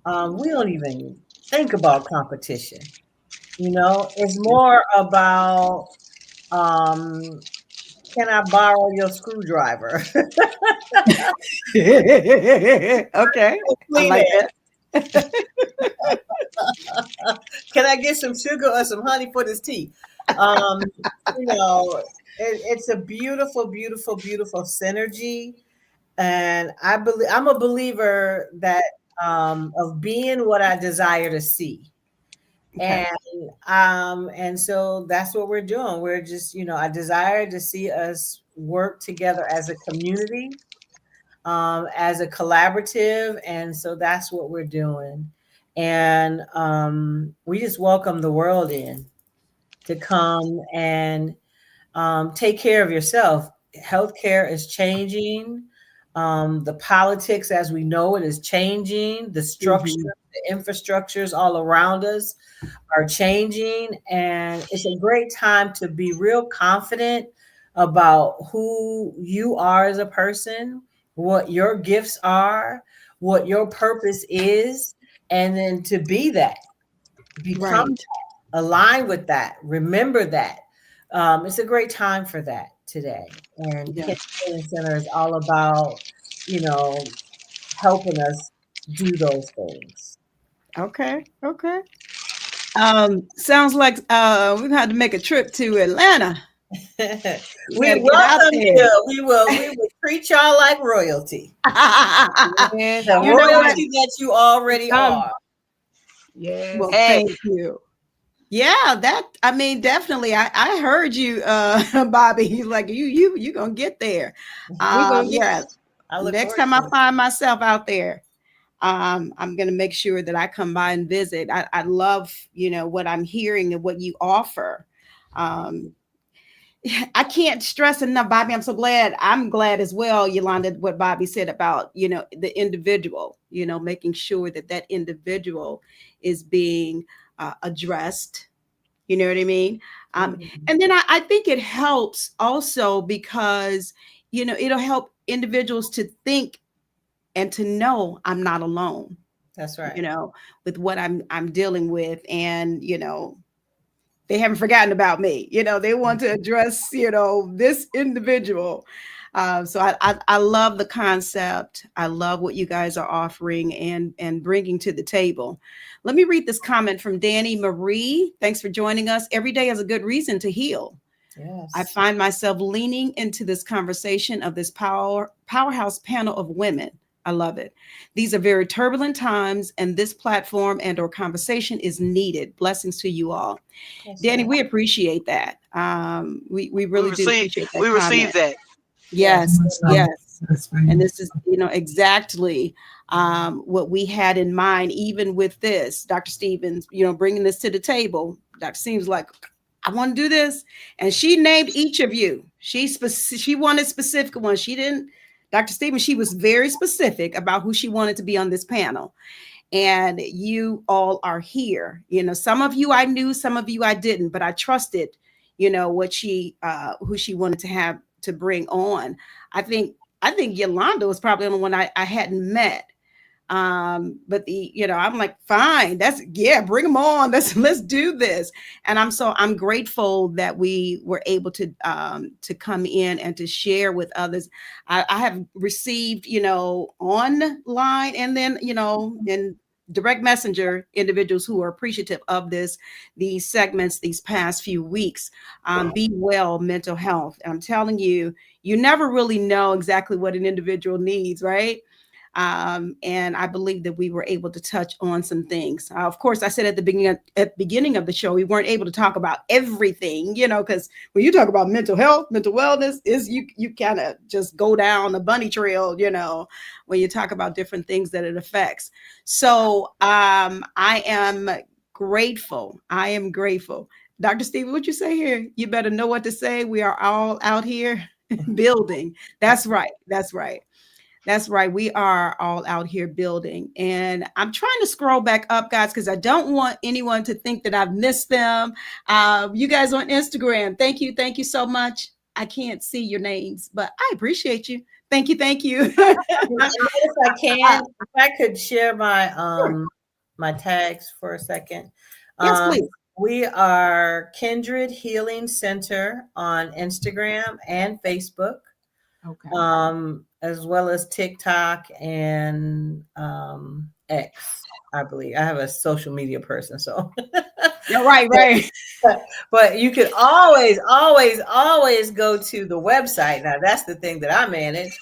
Speaker 6: we don't even think about competition. You know, it's more about, can I borrow your screwdriver?
Speaker 1: Okay, I
Speaker 6: Clean
Speaker 1: like
Speaker 6: it.
Speaker 1: that.
Speaker 6: Can I get some sugar or some honey for this tea? Um, you know, it's a beautiful, beautiful, beautiful synergy. And I'm a believer that of being what I desire to see.
Speaker 1: Okay.
Speaker 6: And so that's what we're doing. We're just, I desire to see us work together as a community, as a collaborative, and so that's what we're doing. And we just welcome the world in to come and take care of yourself. Healthcare is changing. The politics as we know it is changing. The structure,
Speaker 1: Mhm.
Speaker 6: the infrastructures all around us are changing. And it's a great time to be real confident about who you are as a person, what your gifts are, what your purpose is, and then to be that, become
Speaker 1: Right.
Speaker 6: align with that, remember that. It's a great time for that today. And
Speaker 1: Yeah.
Speaker 6: Kent Healing Center is all about, you know, helping us do those things.
Speaker 1: Okay. Okay. Sounds like we've had to make a trip to Atlanta. We
Speaker 6: We
Speaker 1: got to get out
Speaker 6: welcome
Speaker 1: there.
Speaker 6: you. We will treat y'all like royalty.
Speaker 3: Yes,
Speaker 6: The
Speaker 1: You know what?
Speaker 6: royalty that you already
Speaker 3: come.
Speaker 6: are.
Speaker 3: Yes.
Speaker 1: Well,
Speaker 5: Hey,
Speaker 1: thank you. Yeah, I mean, definitely. I heard you, Bobby. He's like, you gonna get there.
Speaker 3: We're gonna get
Speaker 1: Yeah.
Speaker 6: I look
Speaker 1: Next
Speaker 6: forward
Speaker 1: time
Speaker 6: to
Speaker 1: I
Speaker 6: it.
Speaker 1: find myself out there, I'm gonna make sure that I come by and visit. I love, what I'm hearing and what you offer. Um, I can't stress enough, Bobby. I'm so glad. I'm glad as well, Yolanda, what Bobby said about, the individual, making sure that that individual is being addressed. You know what I mean?
Speaker 6: Mhm.
Speaker 1: And then I think it helps also because, it'll help individuals to think and to know I'm not alone,
Speaker 6: That's
Speaker 1: you
Speaker 6: right.
Speaker 1: know, with what I'm dealing with. And, they haven't forgotten about me. They want to address, this individual. So I love the concept. I love what you guys are offering and bringing to the table. Let me read this comment from Danny Marie. Thanks for joining us. Every day has a good reason to heal. I
Speaker 6: Yes.
Speaker 1: find myself leaning into this conversation of this powerhouse panel of women. I love it. These are very turbulent times, and this platform and or conversation is needed. Blessings to you all.
Speaker 6: Yes,
Speaker 1: Danny,
Speaker 6: sir.
Speaker 1: we appreciate that. We
Speaker 5: we
Speaker 1: really do
Speaker 5: received
Speaker 1: appreciate that
Speaker 5: we received
Speaker 1: comment.
Speaker 5: that.
Speaker 6: Yes.
Speaker 1: Yes, yes. And this is, exactly what we had in mind, even with this, Dr. Stevens, bringing this to the table. Dr. Stevens like, I want to do this. And she named each of you. She wanted specific ones. She didn't, Dr. Stevens, she was very specific about who she wanted to be on this panel. And you all are here. Some of you I knew, some of you I didn't, but I trusted, what who she wanted to have to bring on. I think Yolanda was probably the only one I hadn't met. But I'm like, fine, bring them on. Let's do this. And I'm grateful that we were able to come in and to share with others. I have received, online and then, in direct messenger individuals who are appreciative of these segments these past few weeks. Be well mental health. And I'm telling you, you never really know exactly what an individual needs, right? And I believe that we were able to touch on some things. Of course, I said at the beginning of the show, we weren't able to talk about everything, because when you talk about mental health, mental wellness, is you kind of just go down a bunny trail, when you talk about different things that it affects. So I am grateful. I am grateful. Dr. Steve, what you say here? You better know what to say. We are all out here building. That's right. That's right. That's right. We are all out here building. And I'm trying to scroll back up, guys, because I don't want anyone to think that I've missed them. You guys on Instagram, thank you. Thank you so much. I can't see your names, but I appreciate you. Thank you. Thank you.
Speaker 6: If I can, if I could share my
Speaker 1: Sure.
Speaker 6: my tags for a second.
Speaker 1: Yes, please.
Speaker 6: We are Kindred Healing Center on Instagram and Facebook.
Speaker 3: Okay.
Speaker 6: As well as TikTok and X, I believe. I have a social media person, so
Speaker 1: You're right, right.
Speaker 6: but you could always go to the website. Now that's the thing that I manage,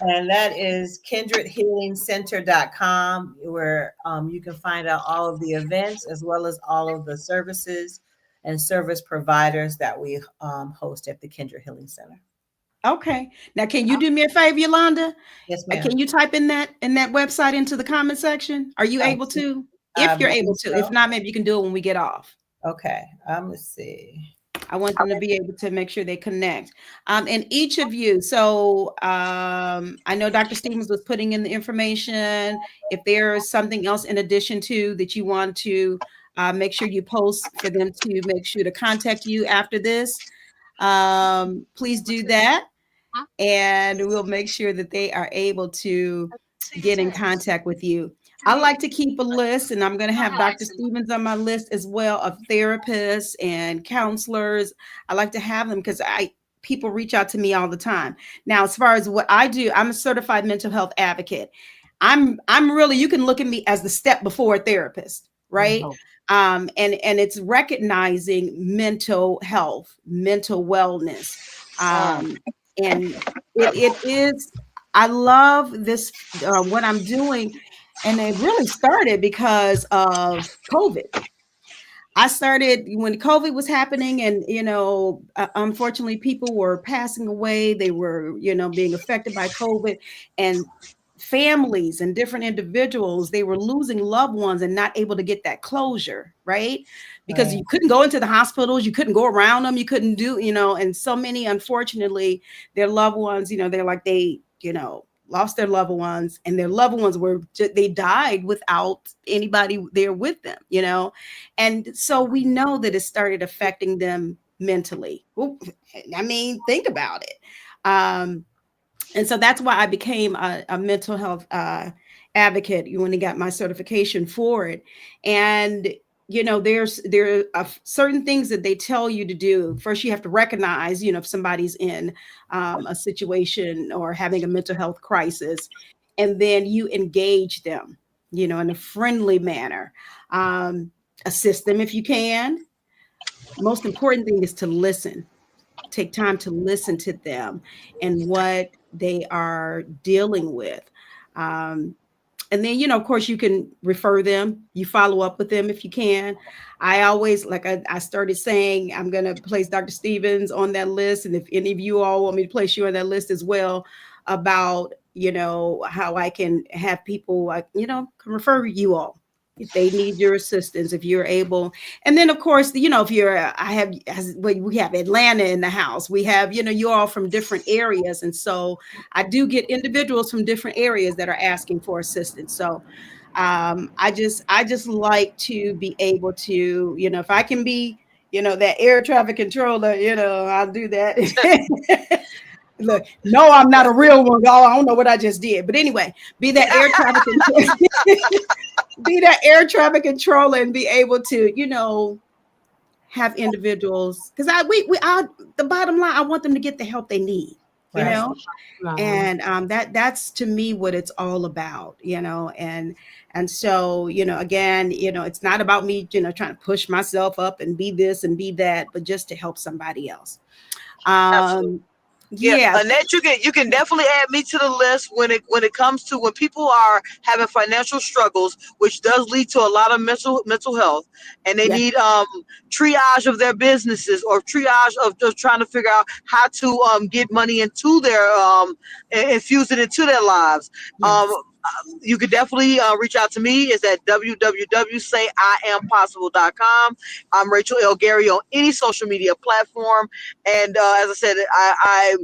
Speaker 6: and that is kindredhealingcenter.com, where you can find out all of the events as well as all of the services and service providers that we host at the Kindred Healing Center.
Speaker 1: Okay. Now, can you do me a favor, Yolanda?
Speaker 6: Yes, ma'am.
Speaker 1: Can you type in that website into the comment section? Are you able to? If you're able to. If not, maybe you can do it when we get off.
Speaker 6: Okay. Let's see.
Speaker 1: I want them to be able to make sure they connect. And each of you. So I know Dr. Stevens was putting in the information. If there is something else in addition to that you want to make sure you post for them to make sure to contact you after this, please do that. And we'll make sure that they are able to get in contact with you. I like to keep a list, and I'm going to have Dr. Stevens on my list as well, of therapists and counselors. I like to have them because people reach out to me all the time. Now, as far as what I do, I'm a certified mental health advocate. I'm really, you can look at me as the step before a therapist, right? And it's recognizing mental health, mental wellness. And it is, I love this, what I'm doing. And it really started because of COVID. I started when COVID was happening, and, unfortunately, people were passing away. They were, being affected by COVID, and families and different individuals, they were losing loved ones and not able to get that closure, right? Because you couldn't go into the hospitals, you couldn't go around them, you couldn't do, and so many, unfortunately, their loved ones, they're like, they, lost their loved ones, and their loved ones they died without anybody there with them, and so we know that it started affecting them mentally. I mean, think about it. And so that's why I became a mental health advocate when I got my certification for it. And there are certain things that they tell you to do. First, you have to recognize, if somebody's in a situation or having a mental health crisis, and then you engage them, in a friendly manner. Assist them if you can. Most important thing is to listen. Take time to listen to them and what they are dealing with. And then, of course, you can refer them. You follow up with them if you can. I always, like I started saying, I'm going to place Dr. Stevens on that list. And if any of you all want me to place you on that list as well, about, how I can have people, can refer you all if they need your assistance, if you're able. And then, of course, if you're, we have Atlanta in the house. We have, you all from different areas. And so I do get individuals from different areas that are asking for assistance. So I just like to be able to, if I can be, that air traffic controller, I'll do that. Look, no, I'm not a real one, y'all. I don't know what I just did. But anyway, be that air traffic be that air traffic controller and be able to, have individuals, because the bottom line, I want them to get the help they need,
Speaker 6: Right.
Speaker 1: and that's to me what it's all about, and so, again, it's not about me, trying to push myself up and be this and be that, but just to help somebody else.
Speaker 6: Absolutely.
Speaker 5: Yeah,
Speaker 1: Yeah.
Speaker 5: Annette, you can definitely add me to the list when it comes to when people are having financial struggles, which does lead to a lot of mental health, and they
Speaker 1: Yeah.
Speaker 5: need triage of their businesses or triage of just trying to figure out how to get money into their infuse it into their lives. Um,
Speaker 1: Yes.
Speaker 5: you could definitely reach out to me. It's at www.sayiampossible.com. I'm Rachel L. Gary on any social media platform. And as I said, I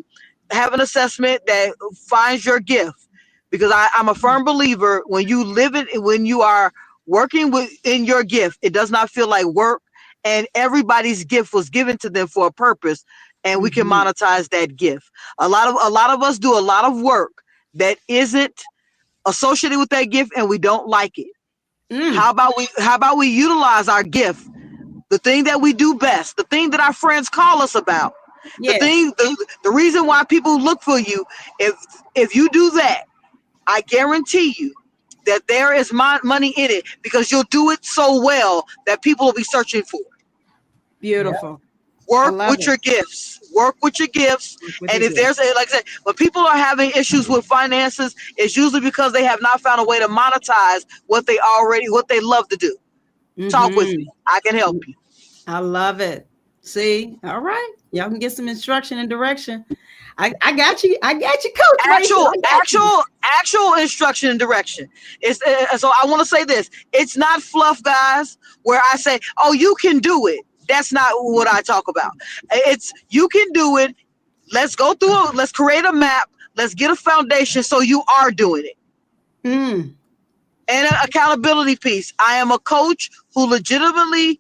Speaker 5: have an assessment that finds your gift, because I'm a firm believer when you live it, when you are working in your gift, it does not feel like work, and everybody's gift was given to them for a purpose, and we can
Speaker 1: Mhm.
Speaker 5: monetize that gift. A lot of us do a lot of work that isn't associated with that gift, and we don't like it.
Speaker 1: Mm.
Speaker 5: How about we utilize our gift, the thing that we do best, the thing that our friends call us about,
Speaker 1: Yes.
Speaker 5: the reason why people look for you. If you do that, I guarantee you that there is money in it, because you'll do it so well that people will be searching for it.
Speaker 6: Yeah.
Speaker 1: Beautiful. I
Speaker 5: Work
Speaker 1: love
Speaker 5: with
Speaker 1: it.
Speaker 5: your gifts. Work with your gifts.
Speaker 1: Work with
Speaker 5: And
Speaker 1: your
Speaker 5: if there's
Speaker 1: gifts.
Speaker 5: like I said, when people are having issues with finances, it's usually because they have not found a way to monetize what they love to do. Talk with me.
Speaker 1: Mhm.
Speaker 5: I can help you.
Speaker 1: I love it. See, all right. Y'all can get some instruction and direction. I got you. I got you, Coach Rachel.
Speaker 5: actual
Speaker 1: I got you.
Speaker 5: actual actual instruction and direction. It's so I want to say this, it's not fluff, guys, where I say, oh, you can do it. That's not what I talk about. It's you can do it. Let's go through it. Let's create a map. Let's get a foundation so you are doing it.
Speaker 1: Mm.
Speaker 5: And an accountability piece. I am a coach who legitimately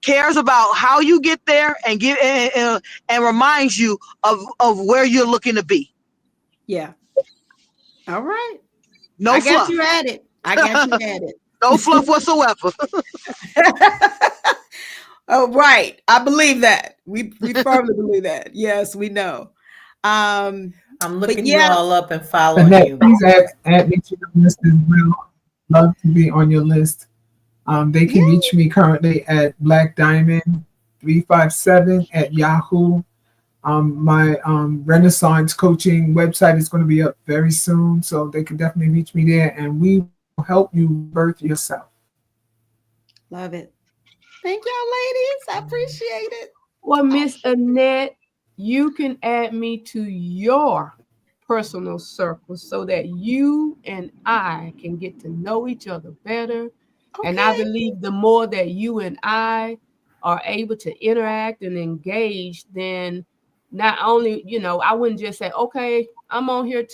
Speaker 5: cares about how you get there, and and reminds you of where you're looking to be.
Speaker 1: Yeah. All right.
Speaker 5: No
Speaker 1: I got you
Speaker 5: fluff.
Speaker 1: at it. I got you at
Speaker 5: No fluff whatsoever.
Speaker 1: it. Oh, right. I believe that. We firmly believe that. Yes, we know.
Speaker 6: I'm
Speaker 1: But
Speaker 6: looking you
Speaker 1: yeah,
Speaker 6: all up and following
Speaker 4: Annette,
Speaker 6: you.
Speaker 4: please add me to your list as well. Love to be on your list. They
Speaker 1: yeah,
Speaker 4: can reach me currently at Black Diamond 357 at Yahoo. My Renaissance coaching website is going to be up very soon, so they can definitely reach me there, and we will help you birth yourself.
Speaker 1: love it. Thank y'all, ladies. I appreciate it.
Speaker 3: Well, Miss Annette, you can add me to your personal circle so that you and I can get to know each other better. And I
Speaker 1: Okay.
Speaker 3: believe the more that you and I are able to interact and engage, then not only, I wouldn't just say, okay, I'm on here,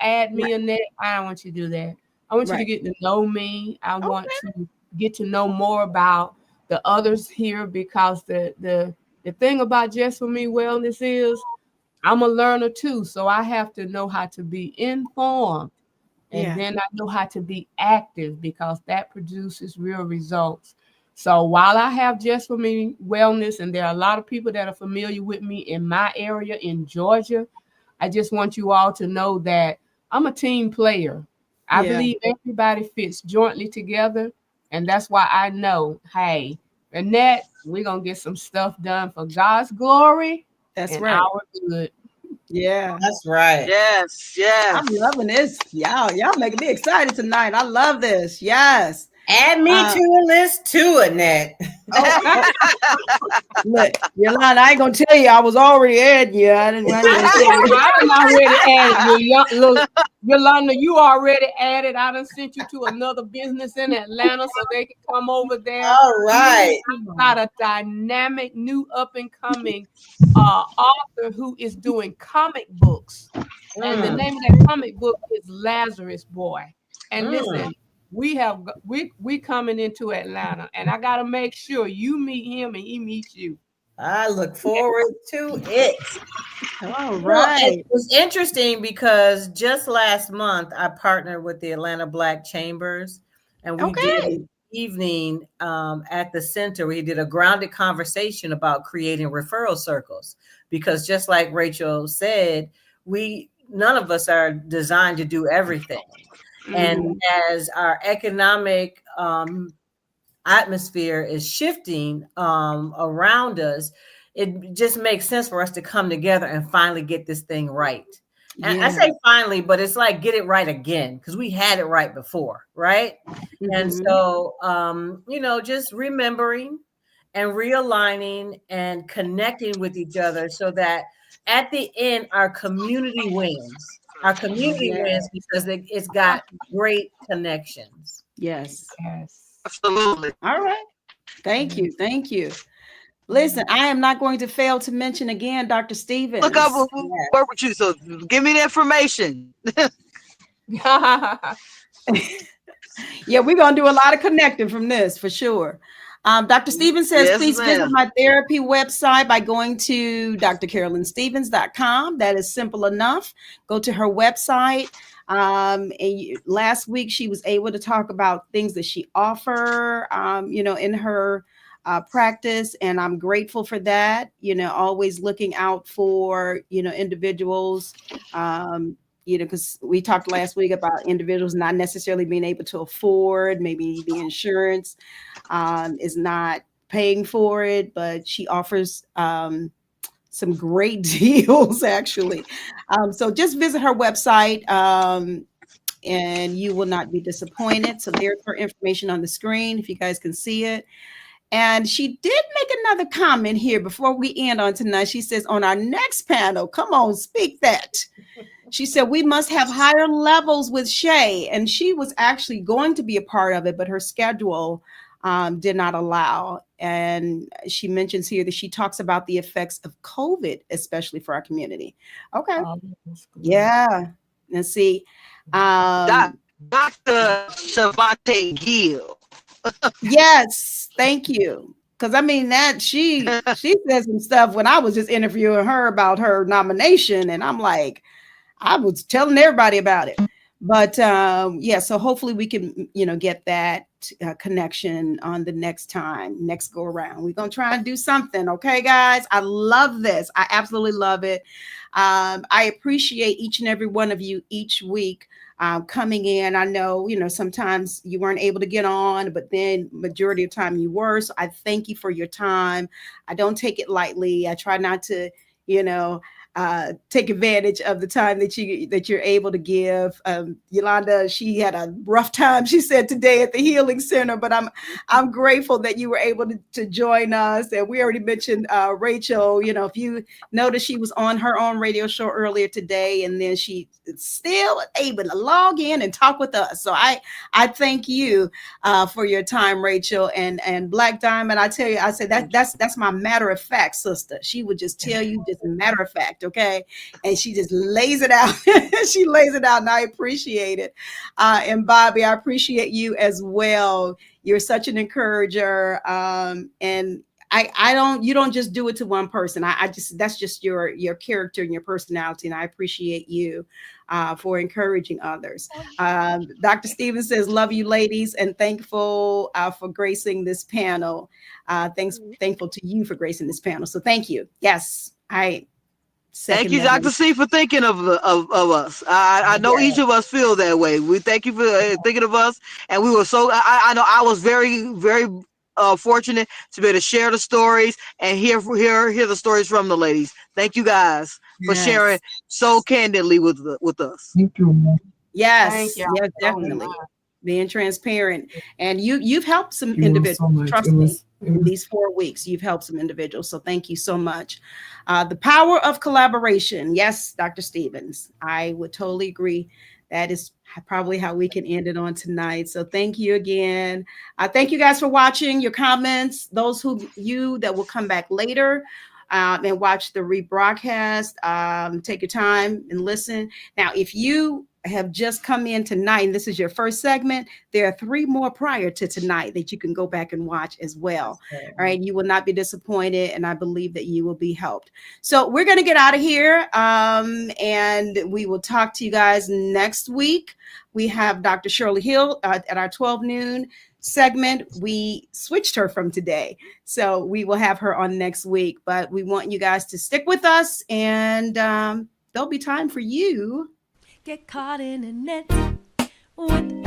Speaker 3: add me
Speaker 1: Right.
Speaker 3: Annette. I don't want you to do that. I want you to
Speaker 1: Right.
Speaker 3: get to know me. I want
Speaker 1: Okay.
Speaker 3: to get to know more about the others here, because the thing about Just For Me Wellness is I'm a learner too. So I have to know how to be informed, and
Speaker 1: Yeah.
Speaker 3: then I know how to be active, because that produces real results. So while I have Just For Me Wellness, and there are a lot of people that are familiar with me in my area in Georgia, I just want you all to know that I'm a team player. I
Speaker 1: Yeah.
Speaker 3: believe everybody fits jointly together. And that's why I know, hey, Annette, we're going to get some stuff done for God's glory
Speaker 1: That's
Speaker 3: and
Speaker 1: right.
Speaker 3: our good.
Speaker 1: Yeah.
Speaker 6: That's right.
Speaker 5: Yes,
Speaker 1: I'm
Speaker 5: yes.
Speaker 1: loving this. Y'all making me excited tonight. I love this. Yes.
Speaker 6: Add me
Speaker 1: Uh,
Speaker 6: to the list too, Annette.
Speaker 1: oh, look, Yolanda, I ain't gonna tell you I was already adding you. I didn't want to tell you.
Speaker 3: I done already added you. Look, Yolanda, you already added. I done sent you to another business in Atlanta so they can come over there.
Speaker 6: All
Speaker 3: Even
Speaker 6: right.
Speaker 3: I've got a dynamic new up and coming author who is doing comic books. And the
Speaker 6: Mm,
Speaker 3: name of that comic book is Lazarus Boy. And
Speaker 6: mm.
Speaker 3: listen, we coming into Atlanta, and I gotta make sure you meet him and he meets you.
Speaker 6: I look forward to it.
Speaker 1: All
Speaker 6: It
Speaker 1: right.
Speaker 6: was interesting because just last month I partnered with the Atlanta Black Chambers, and we did
Speaker 1: Okay.
Speaker 6: an evening at the center. We did a grounded conversation about creating referral circles, because just like Rachel said, we none of us are designed to do everything. And
Speaker 3: Mhm.
Speaker 6: as our economic atmosphere is shifting around us, it just makes sense for us to come together and finally get this thing right. And I
Speaker 1: Yeah.
Speaker 6: say finally, but it's like get it right again, because we had it right before, right? And
Speaker 1: Mhm.
Speaker 6: so, just remembering and realigning and connecting with each other so that at the end, our community wins. Our community
Speaker 1: Yeah.
Speaker 6: wins because it's got great connections.
Speaker 1: Yes.
Speaker 3: Yes.
Speaker 5: Absolutely.
Speaker 1: All right. Thank
Speaker 3: Yes.
Speaker 1: you. Thank you. Listen, I am not going to fail to mention again, Dr.
Speaker 5: Look, I
Speaker 1: Stevens.
Speaker 5: will work with you. So give me the information.
Speaker 1: Yeah, we're going to do a lot of connecting from this for sure. Dr. Stevens says,
Speaker 5: Yes,
Speaker 1: please visit
Speaker 5: ma'am.
Speaker 1: my therapy website by going to drcarolynstevens.com. That is simple enough. Go to her website. Last week, she was able to talk about things that she offer, in her practice. And I'm grateful for that, always looking out for, individuals, because we talked last week about individuals not necessarily being able to afford, maybe the insurance is not paying for it, but she offers some great deals actually. So just visit her website and you will not be disappointed. So there's her information on the screen if you guys can see it. And she did make another comment here before we end on tonight. She says, on our next panel, come on, speak that. She said, we must have higher levels with Shay. And she was actually going to be a part of it, but her schedule did not allow. And she mentions here that she talks about the effects of COVID, especially for our community. Okay.
Speaker 3: Oh, that's good.
Speaker 1: Yeah. And see,
Speaker 5: Dr. Shavante Gill.
Speaker 1: yes, thank you. Because I mean that she said some stuff when I was just interviewing her about her nomination, and I'm like, I was telling everybody about it. But yeah, so hopefully we can, get that connection on the next go around. We're gonna try and do something, okay, guys? I love this. I absolutely love it. I appreciate each and every one of you each week coming in. I know, sometimes you weren't able to get on, but then majority of time you were. So I thank you for your time. I don't take it lightly. I try not to, take advantage of the time that you're able to give. Yolanda, she had a rough time, she said, today at the Healing Center, but I'm grateful that you were able to join us. And we already mentioned Rachel. If you notice, she was on her own radio show earlier today, and then she still able to log in and talk with us. So I thank you for your time, Rachel. And Black Diamond, I tell you, I said that's my matter of fact sister. She would just tell you just matter of fact, okay? And she just lays it out. She lays it out, and I appreciate it. And Bobby, I appreciate you as well. You're such an encourager, and you don't just do it to one person. That's just your character and your personality, and I appreciate you for encouraging others. Dr. Stevens says, love you ladies, and thankful for gracing this panel. Thankful to you for gracing this panel. So thank you. Yes, I
Speaker 5: Thank
Speaker 1: second
Speaker 5: you,
Speaker 1: that.
Speaker 5: Dr. C, for thinking of us. I know each of us feel that way. We thank you for thinking of us, and we were so. I know I was very, very fortunate to be able to share the stories and hear the stories from the ladies. Thank you guys for
Speaker 1: Yes.
Speaker 5: sharing so candidly with us.
Speaker 4: Thank you.
Speaker 1: Yes,
Speaker 3: Thank y'all
Speaker 1: yes,
Speaker 3: so
Speaker 1: definitely.
Speaker 3: much.
Speaker 1: Being transparent. And you've helped some
Speaker 4: Thank you all
Speaker 1: individuals.
Speaker 4: so much.
Speaker 1: Trust
Speaker 4: It
Speaker 1: me.
Speaker 4: was
Speaker 1: In these 4 weeks, you've helped some individuals. So thank you so much. The power of collaboration. Yes, Dr. Stevens, I would totally agree. That is probably how we can end it on tonight. So thank you again. Thank you guys for watching, your comments. Those that will come back later and watch the rebroadcast. Take your time and listen. Now, if you have just come in tonight and this is your first segment, there are 3 more prior to tonight that you can go back and watch as well. All right. You will not be disappointed, and I believe that you will be helped. So we're going to get out of here, and we will talk to you guys next week. We have Dr. Shirley Hill at our 12 noon segment. We switched her from today, so we will have her on next week, but we want you guys to stick with us, and there'll be time for you.
Speaker 7: Get caught in a net with an